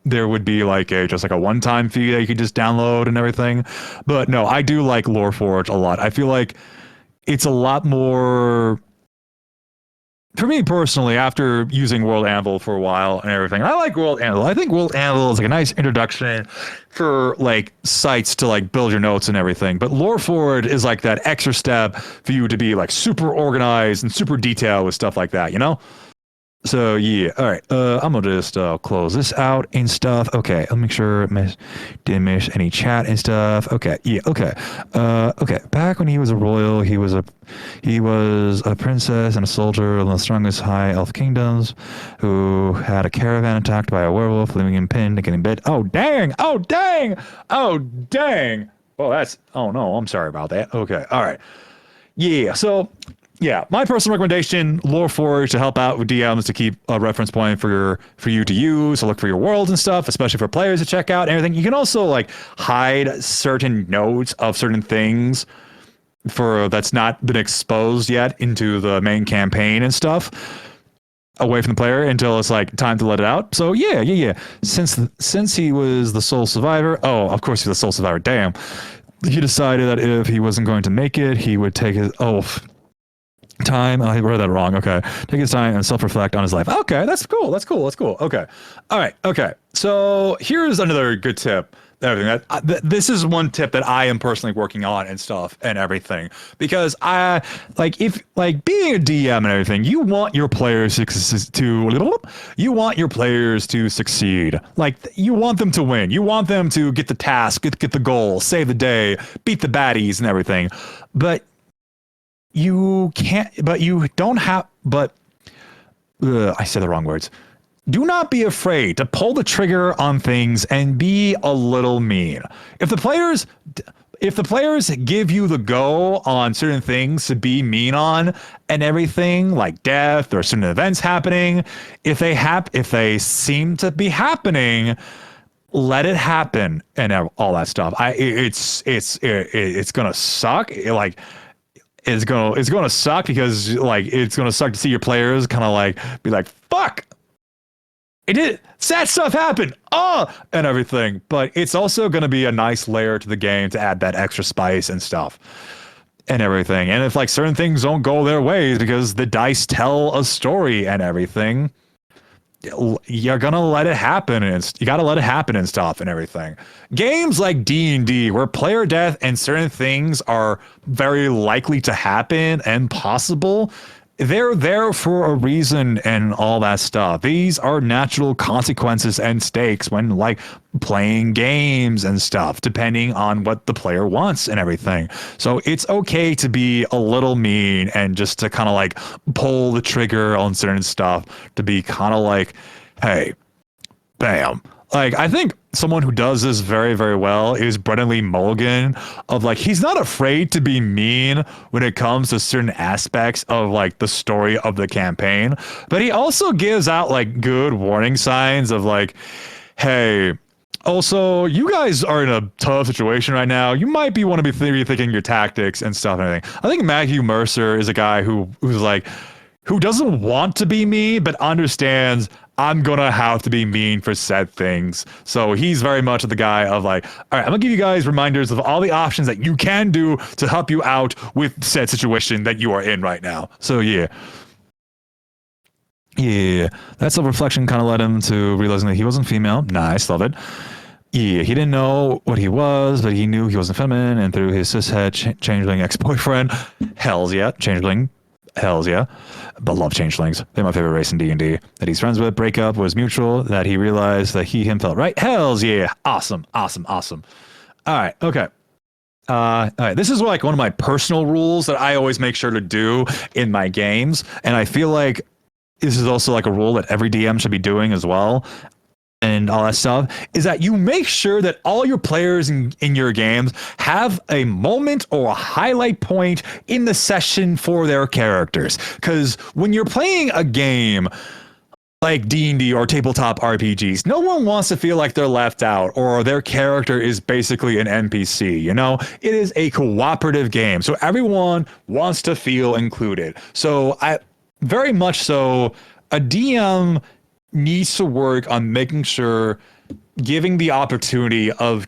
there would be like just like a one-time fee that you could just download and everything. But no, I do like Loreforge a lot. I feel like it's a lot more, for me personally, after using World Anvil for a while and everything. I like World Anvil. I think World Anvil is like a nice introduction for like sites to like build your notes and everything. But Loreforge is like that extra step for you to be like super organized and super detailed with stuff like that, you know? So yeah, all right. I'm gonna just close this out and stuff. Okay, I'll make sure didn't miss any chat and stuff. Okay, yeah, okay. Okay. Back when he was a royal, he was a princess and a soldier in the strongest high elf kingdoms, who had a caravan attacked by a werewolf, leaving him pinned and getting bit. Oh dang! Oh dang! Oh dang! Oh that's. Oh no, I'm sorry about that. Okay, all right. Yeah. So. Yeah, my personal recommendation, Loreforge, to help out with DMs to keep a reference point for you to use, to look for your worlds and stuff, especially for players to check out and everything. You can also like hide certain nodes of certain things that's not been exposed yet into the main campaign and stuff away from the player until it's like time to let it out. So yeah. Since he was the sole survivor, of course he's the sole survivor. Damn. He decided that if he wasn't going to make it, he would take his time. I wrote that wrong. Okay. Take his time and self-reflect on his life. Okay, that's cool. Okay. All right. Okay. So here's another good tip. This is one tip that I am personally working on and stuff and everything, because I if being a DM and everything, you want your players to succeed. Like you want them to win. You want them to get the task, get the goal, save the day, beat the baddies and everything. But you can't, but you don't have, I said the wrong words. Do not be afraid to pull the trigger on things and be a little mean. If the players give you the go on certain things to be mean on and everything, like death or certain events happening, if they seem to be happening, let it happen and all that stuff. It's gonna suck. it's gonna suck because like it's gonna suck to see your players kind of like be like, fuck, it did sad stuff happen, and everything. But it's also gonna be a nice layer to the game to add that extra spice and stuff and everything. And if like certain things don't go their ways because the dice tell a story and everything, you're gonna let it happen, and you gotta let it happen and stuff and everything. Games like D&D, where player death and certain things are very likely to happen and possible, they're there for a reason and all that stuff. These are natural consequences and stakes when like playing games and stuff, depending on what the player wants and everything. So it's okay to be a little mean and just to kind of like pull the trigger on certain stuff, to be kind of like, hey, bam. Like, I think someone who does this very, very well is Brennan Lee Mulligan. Of like, he's not afraid to be mean when it comes to certain aspects of like the story of the campaign, but he also gives out like good warning signs of like, hey, also, you guys are in a tough situation right now. You might be want to be rethinking your tactics and stuff and everything. I think Matthew Mercer is a guy who's like, who doesn't want to be mean, but understands I'm gonna have to be mean for said things. So he's very much the guy of like, all right, I'm gonna give you guys reminders of all the options that you can do to help you out with said situation that you are in right now. So yeah. Yeah, that self-reflection kind of led him to realizing that he wasn't female. Nice, love it. Yeah, he didn't know what he was, but he knew he wasn't feminine, and through his cishet changeling ex-boyfriend, hells yeah, changeling, hells yeah, but love changelings. They're my favorite race in D&D. That he's friends with, breakup was mutual, that he realized that him felt right. Hells yeah, awesome, awesome, awesome. All right, okay. All right, this is like one of my personal rules that I always make sure to do in my games, and I feel like this is also like a rule that every DM should be doing as well, and all that stuff, is that you make sure that all your players in your games have a moment or a highlight point in the session for their characters. Because when you're playing a game like D&D or tabletop RPGs, no one wants to feel like they're left out or their character is basically an NPC, you know? It is a cooperative game, so everyone wants to feel included. So very much so, a DM needs to work on making sure, giving the opportunity of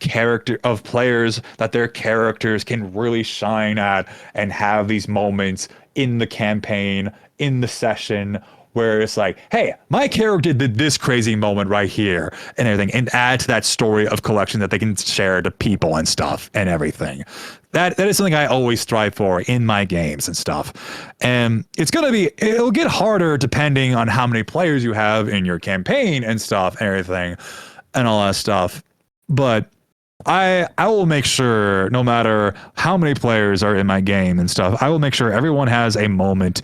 players that their characters can really shine at and have these moments in the campaign, in the session, where it's like, hey, my character did this crazy moment right here and everything, and add to that story of collection that they can share to people and stuff and everything. That is something I always strive for in my games and stuff. And it'll get harder depending on how many players you have in your campaign and stuff and everything and all that stuff. But I will make sure, no matter how many players are in my game and stuff, I will make sure everyone has a moment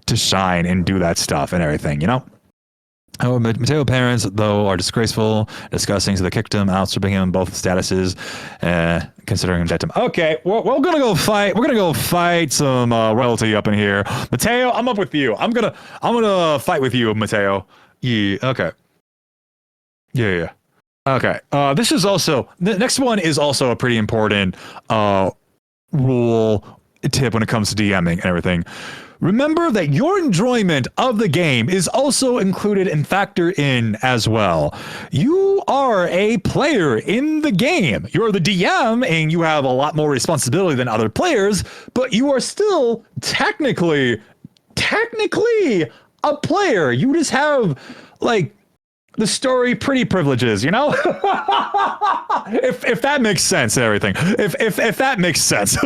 to shine and do that stuff and everything, you know? Oh, Mateo parents, though, are disgraceful, disgusting, so they kicked him out, stripping him both statuses, considering him dead to him. Okay, we're gonna go fight. We're gonna go fight some royalty up in here. Mateo, I'm up with you. I'm gonna fight with you, Mateo. Yeah. Okay. Yeah. Okay. This is also the next one is also a pretty important rule tip when it comes to DMing and everything. Remember that your enjoyment of the game is also included and factored in as well. You are a player in the game. You're the DM and you have a lot more responsibility than other players, but you are still technically a player. You just have like the story pretty privileges, you know? if that makes sense and everything. If that makes sense.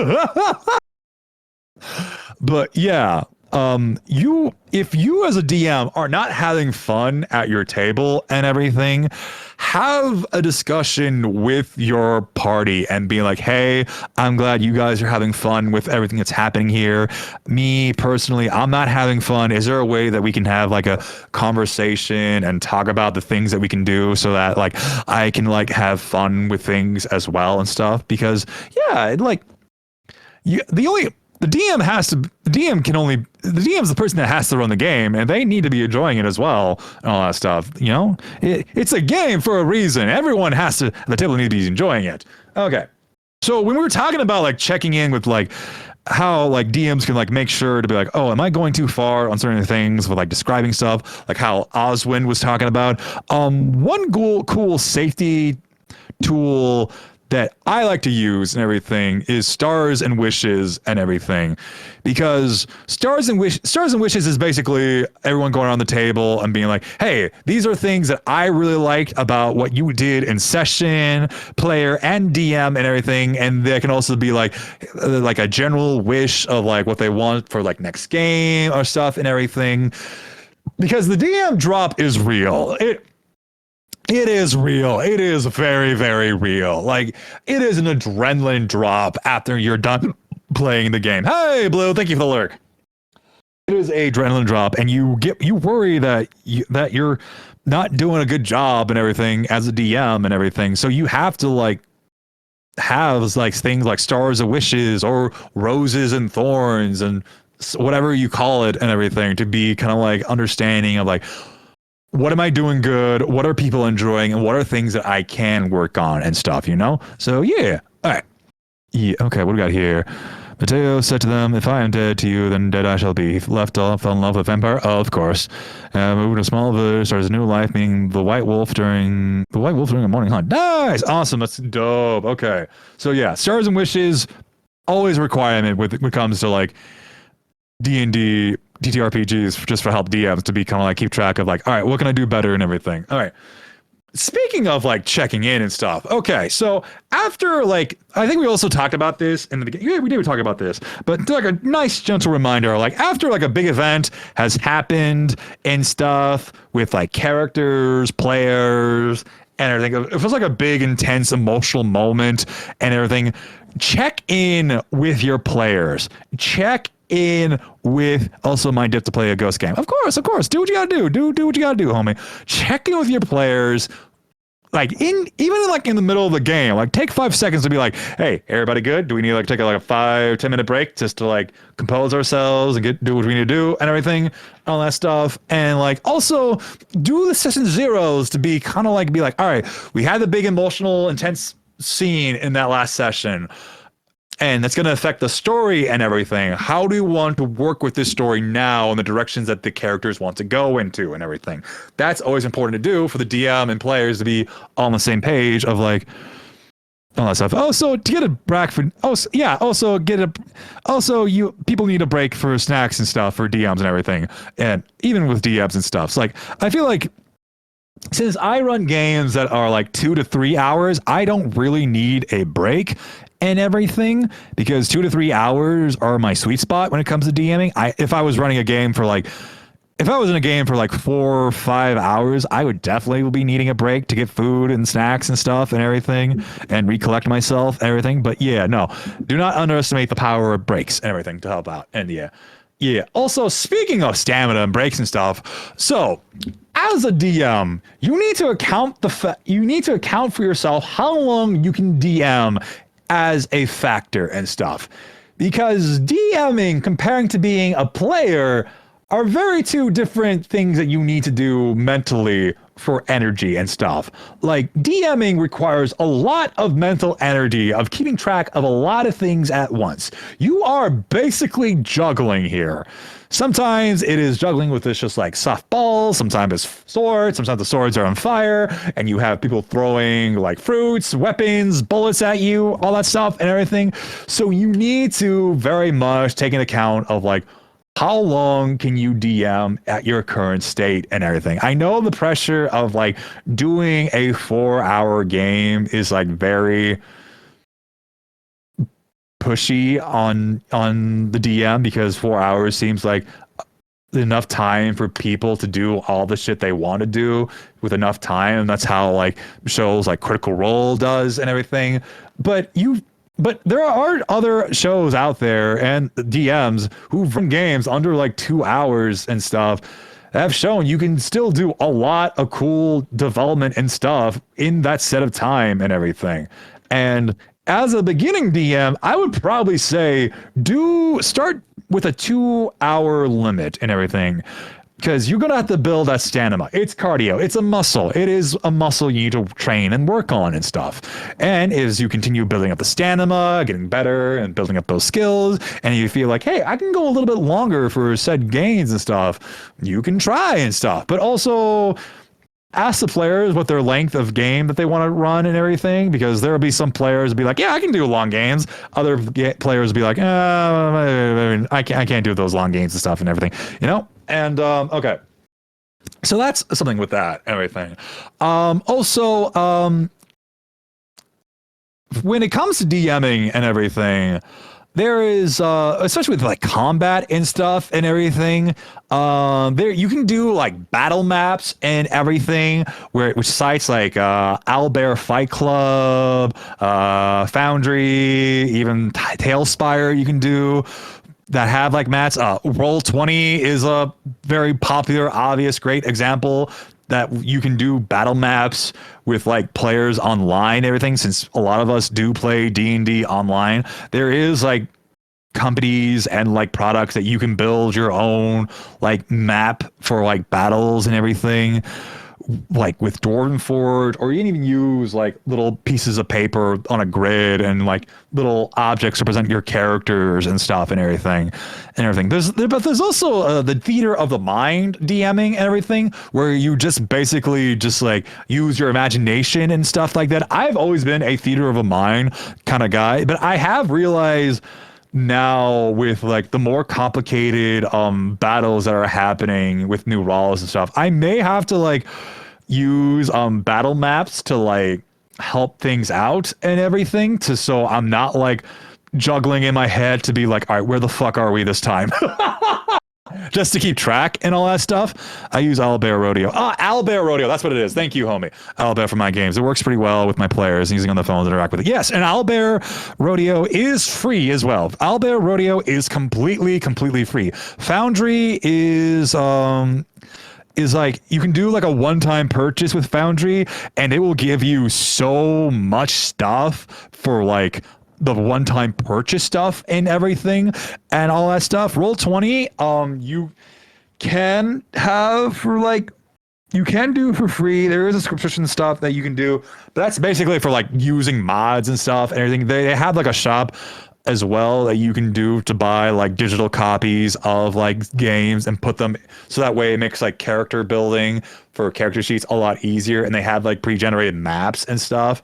But yeah, if you as a DM are not having fun at your table and everything, have a discussion with your party and be like, hey, I'm glad you guys are having fun with everything that's happening here. Me personally, I'm not having fun. Is there a way that we can have like a conversation and talk about the things that we can do so that like I can like have fun with things as well and stuff? Because yeah, like the DM's the person that has to run the game, and they need to be enjoying it as well and all that stuff. You know, it's a game for a reason. Everyone at the table needs to be enjoying it. Okay. So when we were talking about like checking in with like how like DMs can like make sure to be like, oh, am I going too far on certain things with like describing stuff, like how Oswin was talking about. One cool safety tool that I like to use and everything is stars and wishes and everything, because stars and wishes is basically everyone going around the table and being like, hey, these are things that I really liked about what you did in session, player and DM and everything, and they can also be like a general wish of like what they want for like next game or stuff and everything, because the DM drop is real. It is real. It is very, very real. Like, it is an adrenaline drop after you're done playing the game. Hey, Blue, thank you for the lurk. It is a adrenaline drop, and you worry that you're not doing a good job and everything as a DM and everything. So you have to like have like things like stars of wishes or roses and thorns and whatever you call it and everything to be kind of like understanding of like, what am I doing good? What are people enjoying? And what are things that I can work on and stuff, you know? So, yeah. All right. Yeah, okay, what do we got here? Mateo said to them, if I am dead to you, then dead I shall be. Left off, fell in love with a vampire? Oh, of course. Moved to a small village, starts a new life, being the white wolf during a morning hunt. Nice! Awesome, that's dope. Okay. So, yeah, stars and wishes, always a requirement when it comes to, like, D&D ttrpgs, just for help DMs to be kind of like keep track of like, all right, what can I do better and everything. All right, speaking of like checking in and stuff, okay, so after like, I think we also talked about this in the beginning. Yeah, we did talk about this, but like a nice gentle reminder, like after like a big event has happened and stuff with like characters, players and everything, it feels like a big intense emotional moment and everything. Check in with your players. Check in with also my dip to play a ghost game. Of course. Do what you gotta do. Do what you gotta do, homie. Check in with your players. Like even like in the middle of the game, like take 5 seconds to be like, hey, everybody good? Do we need to like take like a 5-10 minute break just to like compose ourselves and do what we need to do and everything, all that stuff. And like also do the session zeros to be kind of like, be like, all right, we had the big emotional intense scene in that last session, and that's going to affect the story and everything. How do you want to work with this story now and the directions that the characters want to go into and everything? That's always important to do for the DM and players to be on the same page of like all that stuff. Also, to get a break for people need a break for snacks and stuff for DMs and everything, and even with DMs and stuff. So like I feel like since I run games that are like 2 to 3 hours, I don't really need a break and everything, because 2 to 3 hours are my sweet spot when it comes to DMing. If I was in a game for like 4 or 5 hours, I would definitely be needing a break to get food and snacks and stuff and everything and recollect myself and everything. But yeah, no, do not underestimate the power of breaks and everything to help out. And yeah. Also, speaking of stamina and breaks and stuff, so as a DM, you need to account for yourself how long you can DM as a factor and stuff, because DMing comparing to being a player are very two different things that you need to do mentally for energy and stuff. Like DMing requires a lot of mental energy of keeping track of a lot of things at once. You are basically juggling here. Sometimes it is juggling with this just like softballs, sometimes it's swords, sometimes the swords are on fire, and you have people throwing like fruits, weapons, bullets at you, all that stuff and everything. So you need to very much take into account of like, how long can you DM at your current state and everything? I know the pressure of like doing a 4-hour game is like very pushy on the DM, because 4 hours seems like enough time for people to do all the shit they want to do with enough time. And that's how like shows like Critical Role does and everything. But there are other shows out there and DMs who've run games under like 2 hours and stuff that have shown you can still do a lot of cool development and stuff in that set of time and everything. And as a beginning DM, I would probably say start with a 2-hour limit and everything. because you're going to have to build that stamina. It's cardio. It's a muscle. It is a muscle you need to train and work on and stuff. And as you continue building up the stamina, getting better and building up those skills, and you feel like, hey, I can go a little bit longer for said gains and stuff, you can try and stuff. But also ask the players what their length of game that they want to run and everything, because there will be some players be like, yeah, I can do long games. Other players will be like, I can't do those long games and stuff and everything, you know? And, okay. So that's something with that and everything. Also, when it comes to DMing and everything, there is especially with like combat and stuff and everything, there you can do like battle maps and everything, which sites like Owlbear Fight Club, Foundry, even Tailspire you can do that have like maps. Roll20 is a very popular, obvious, great example that you can do battle maps with like players online and everything. Since a lot of us do play D&D online, there is like companies and like products that you can build your own like map for like battles and everything, like with Dwarven Forge, or you can even use like little pieces of paper on a grid and like little objects to present your characters and stuff and everything. But there's also the theater of the mind DMing and everything, where you just basically just like use your imagination and stuff like that. I've always been a theater of a mind kind of guy, but I have realized now with like the more complicated battles that are happening with new roles and stuff, I may have to like use battle maps to like help things out and everything, to so I'm not like juggling in my head to be like, all right, where the fuck are we this time? Just to keep track and all that stuff. I use Owlbear Rodeo. Owlbear Rodeo, that's what it is. Thank you, homie. Owlbear for my games. It works pretty well with my players using on the phone to interact with it. Yes, and Owlbear Rodeo is free as well. Owlbear Rodeo is completely free. Foundry is like you can do like a one-time purchase with Foundry, and it will give you so much stuff for like the one-time purchase stuff and everything and all that stuff. Roll20, you can have for like, you can do for free. There is a subscription stuff that you can do, but that's basically for like using mods and stuff and everything. They have like a shop as well that you can do to buy like digital copies of like games and put them, so that way it makes like character building for character sheets a lot easier, and they have like pre-generated maps and stuff.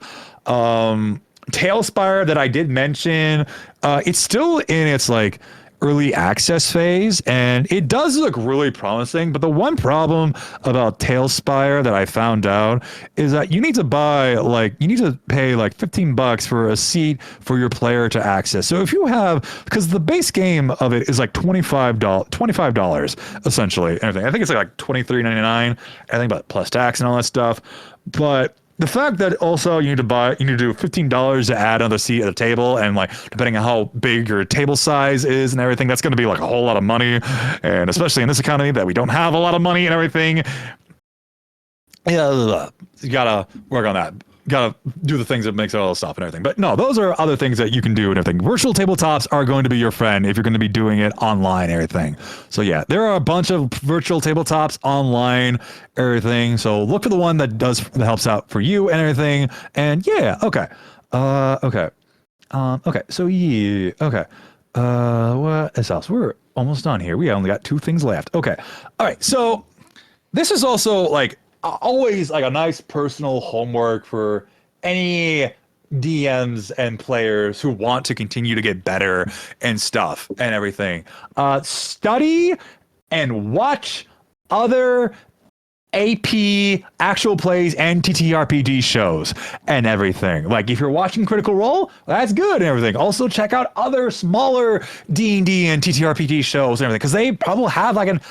Tailspire that I did mention, it's still in its like early access phase, and it does look really promising. But the one problem about Tailspire that I found out is that you need to pay like $15 for a seat for your player to access. So if you have, because the base game of it is like $25 essentially, everything. I think it's like $23.99. I think about plus tax and all that stuff, but the fact that also you need to do $15 to add another seat at the table, and like depending on how big your table size is and everything, that's going to be like a whole lot of money. And especially in this economy that we don't have a lot of money and everything, yeah, you gotta work on that. Gotta do the things that makes all the stuff and everything. But no, those are other things that you can do and everything. Virtual tabletops are going to be your friend if you're going to be doing it online and everything. So yeah, there are a bunch of virtual tabletops online, everything. So look for the one that helps out for you and everything. And yeah, okay. Okay. So yeah, okay. What else? We're almost done here. We only got 2 things left. Okay. All right. So this is also like always like a nice personal homework for any DMs and players who want to continue to get better and stuff and everything. Study and watch other AP, actual plays, and TTRPG shows and everything. Like if you're watching Critical Role, that's good and everything. Also check out other smaller D&D and TTRPG shows and everything, because they probably have like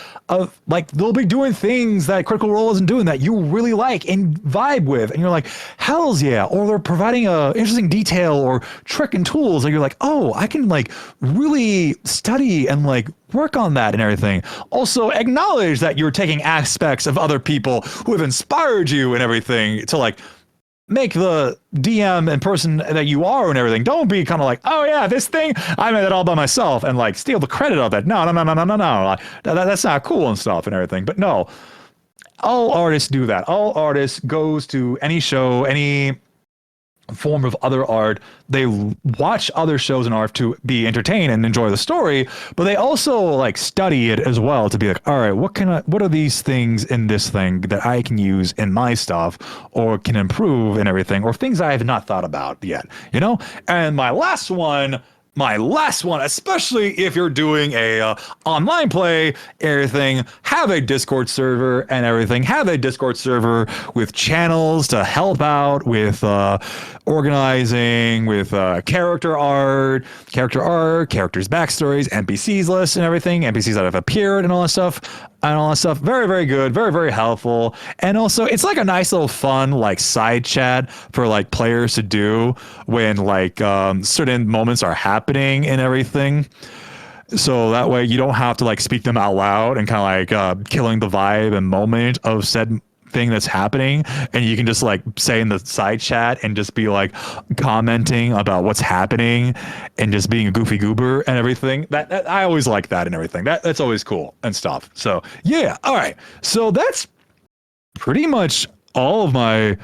they'll be doing things that Critical Role isn't doing that you really like and vibe with, and you're like, hells yeah. Or they're providing a interesting detail or trick and tools that you're like, oh, I can like really study and like work on that and everything. Also acknowledge that you're taking aspects of other people who have inspired you and everything to like make the DM and person that you are and everything. Don't be kind of like, oh yeah, this thing, I made it all by myself and like steal the credit of it. No, no, no, no, no, no, no. Like, that's not cool and stuff and everything. But no, all artists do that. All artists goes to any show, any form of other art. They watch other shows and art to be entertained and enjoy the story, but they also like study it as well to be like, all right, what are these things in this thing that I can use in my stuff or can improve and everything, or things I have not thought about yet, you know? And my last one, especially if you're doing a online play, everything, have a Discord server and everything. Have a Discord server with channels to help out with organizing, with characters' backstories, NPCs lists and everything, NPCs that have appeared and all that stuff. Very, very good. Very, very helpful. And also, it's like a nice little fun, like, side chat for, like, players to do when, like, certain moments are happening and everything. So that way you don't have to, like, speak them out loud and kind of, like, killing the vibe and moment of said thing that's happening, and you can just like say in the side chat and just be like commenting about what's happening and just being a goofy goober and everything. That I always like that and everything. That's always cool and stuff. So yeah, all right. So that's pretty much all of my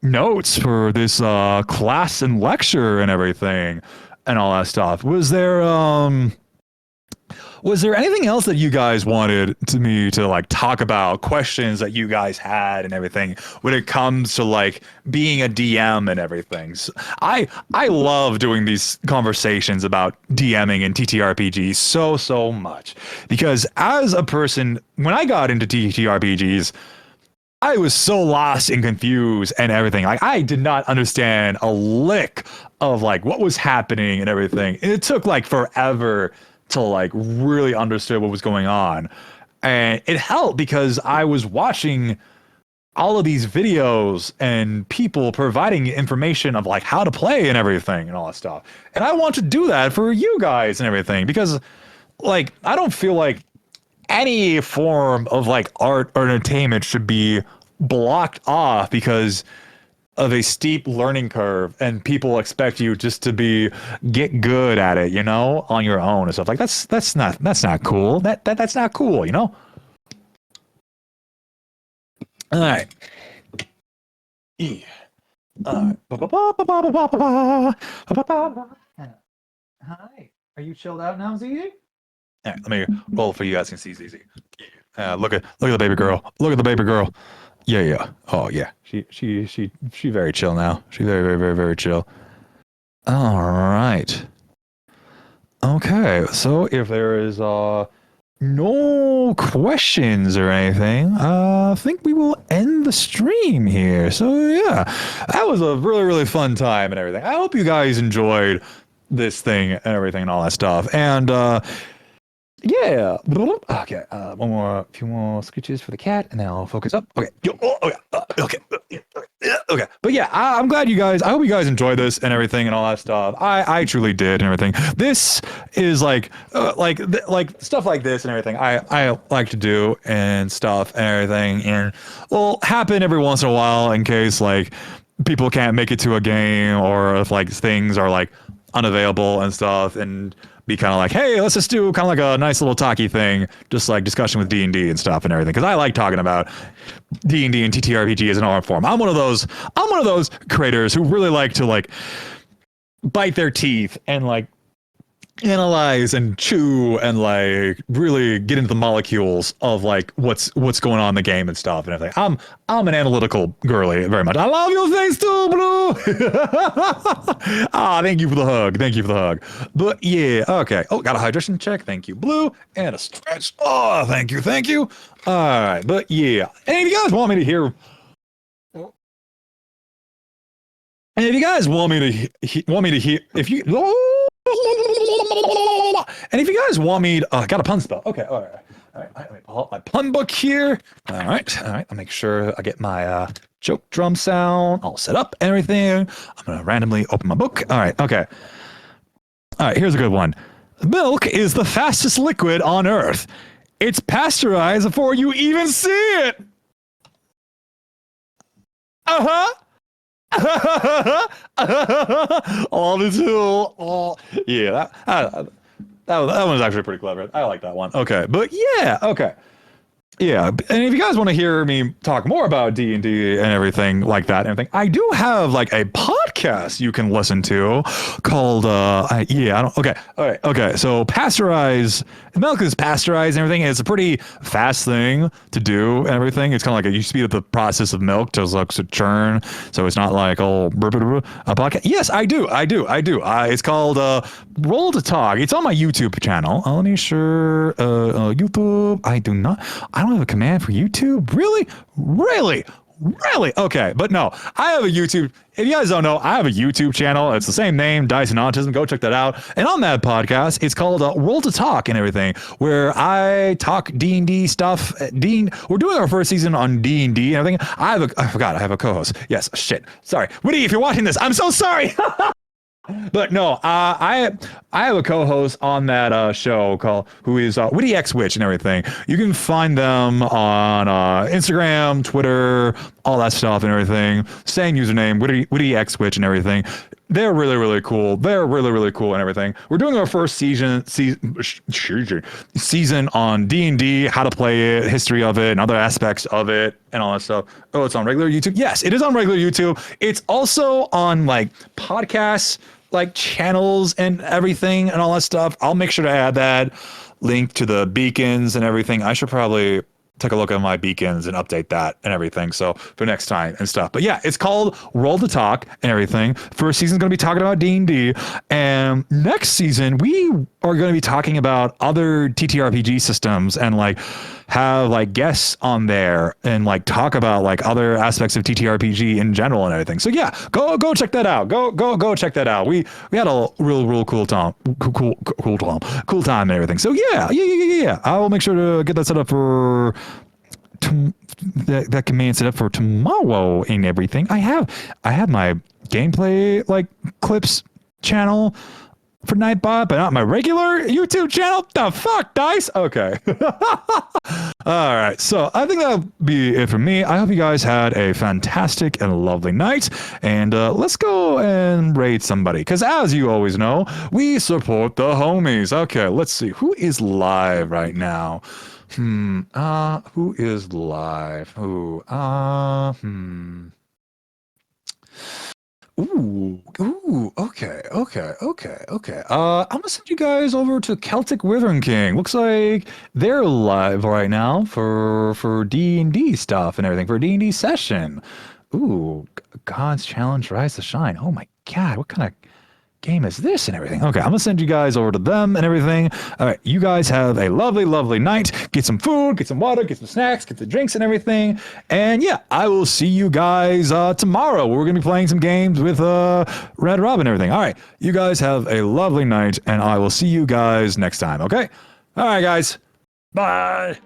notes for this class and lecture and everything and all that stuff. Was there anything else that you guys wanted me to like talk about, questions that you guys had and everything when it comes to like being a DM and everything? So I love doing these conversations about DMing and TTRPGs so much, because as a person, when I got into TTRPGs, I was so lost and confused and everything. Like I did not understand a lick of like what was happening and everything. And it took like forever to like really understand what was going on. And it helped because I was watching all of these videos and people providing information of like how to play and everything and all that stuff. And I want to do that for you guys and everything, because like I don't feel like any form of like art or entertainment should be blocked off because of a steep learning curve and people expect you just to get good at it, you know, on your own and stuff. Like that's not cool. That's not cool, you know? All right. Yeah. All right. Hi. Are you chilled out now, ZZ? All right, let me roll for you guys can see ZZ. Look at the baby girl. Look at the baby girl. Yeah. Oh yeah. She very chill now. She very chill. All right. Okay. So if there is no questions or anything, I think we will end the stream here. So yeah, that was a really fun time and everything. I hope you guys enjoyed this thing and everything and all that stuff. And yeah. Okay. A few more screeches for the cat, and then I'll focus up. Okay. Okay. Okay. But yeah, I'm glad you guys. I hope you guys enjoyed this and everything and all that stuff. I truly did and everything. This is like stuff like this and everything. I like to do and stuff and everything, and will happen every once in a while in case like people can't make it to a game, or if like things are like unavailable and stuff, and be kind of like, hey, let's just do kind of like a nice little talky thing, just like discussion with D&D and stuff and everything, because I like talking about D&D and TTRPG as an art form. I'm one of those creators who really like to like bite their teeth and like analyze and chew and like really get into the molecules of like what's going on in the game and stuff and everything. I'm an analytical girly very much. I love your face too, Blue. Thank you for the hug. But yeah, okay. Oh, got a hydration check. Thank you, Blue, and a stretch. Oh, thank you. All right, but yeah. And if you guys want me to hear. And if you guys want me to hear, if you, and if you guys want me to, I got a pun spell. Okay, all right. Let me pull up my pun book here. All right. I'll make sure I get my joke drum sound all set up and everything. I'm gonna randomly open my book. All right. Okay. All right. Here's a good one. Milk is the fastest liquid on Earth. It's pasteurized before you even see it. All the tool. Oh, yeah. That one's actually pretty clever. I like that one. Okay, but yeah. Okay. Yeah, and if you guys want to hear me talk more about D&D and everything like that and everything, I do have like a podcast you can listen to called okay, all right, okay. So milk is pasteurized and everything. It's a pretty fast thing to do and everything. It's kind of like you speed up the process of milk to like to churn, so it's not like a podcast. Yes, I do. It's called Roll to Talk. It's on my YouTube channel. Let me sure YouTube. I don't have a command for YouTube. Really? Okay, but no, I have a YouTube. If you guys don't know, I have a YouTube channel. It's the same name, Dice and Autism. Go check that out. And on that podcast, it's called Roll to Talk and everything, where I talk D&D stuff. We're doing our first season on D&D and everything. I have a co-host. Yes, shit. Sorry. Woody, if you're watching this, I'm so sorry. But no, I have a co-host on that show who is Witty X Witch and everything. You can find them on Instagram, Twitter, all that stuff and everything. Same username, Witty X Witch and everything. They're really cool. They're really cool and everything. We're doing our first season on D&D, how to play it, history of it, and other aspects of it, and all that stuff. Oh, it's on regular YouTube. Yes, it is on regular YouTube. It's also on like podcasts, like channels and everything and all that stuff. I'll make sure to add that link to the beacons and everything. I should probably take a look at my beacons and update that and everything. So for next time and stuff. But yeah, it's called Roll to Talk and everything. First season's going to be talking about D&D. And next season, we are going to be talking about other TTRPG systems and like have like guests on there and like talk about like other aspects of TTRPG in general and everything. So yeah, go check that out. Go check that out. We had a real cool time, cool time and everything. So yeah. I will make sure to get that set up for that command set up for tomorrow and everything. I have my gameplay like clips channel for Nightbot, but not my regular YouTube channel. The fuck, Dice? Okay. All right. So I think that'll be it for me. I hope you guys had a fantastic and lovely night. And let's go and raid somebody. Because as you always know, we support the homies. Okay, let's see. Who is live right now? Who is live? Okay. I'm gonna send you guys over to Celtic Wyvern King. Looks like they're live right now for D&D stuff and everything, for a D&D session. Ooh, God's Challenge Rise to Shine. Oh my God, what kind of game is this and everything? Okay, I'm gonna send you guys over to them and everything. All right, you guys have a lovely night. Get some food, get some water, get some snacks, get the drinks and everything. And yeah, I will see you guys tomorrow. We're gonna be playing some games with Red Robin and everything. All right, you guys have a lovely night, and I will see you guys next time. Okay, all right, guys, bye.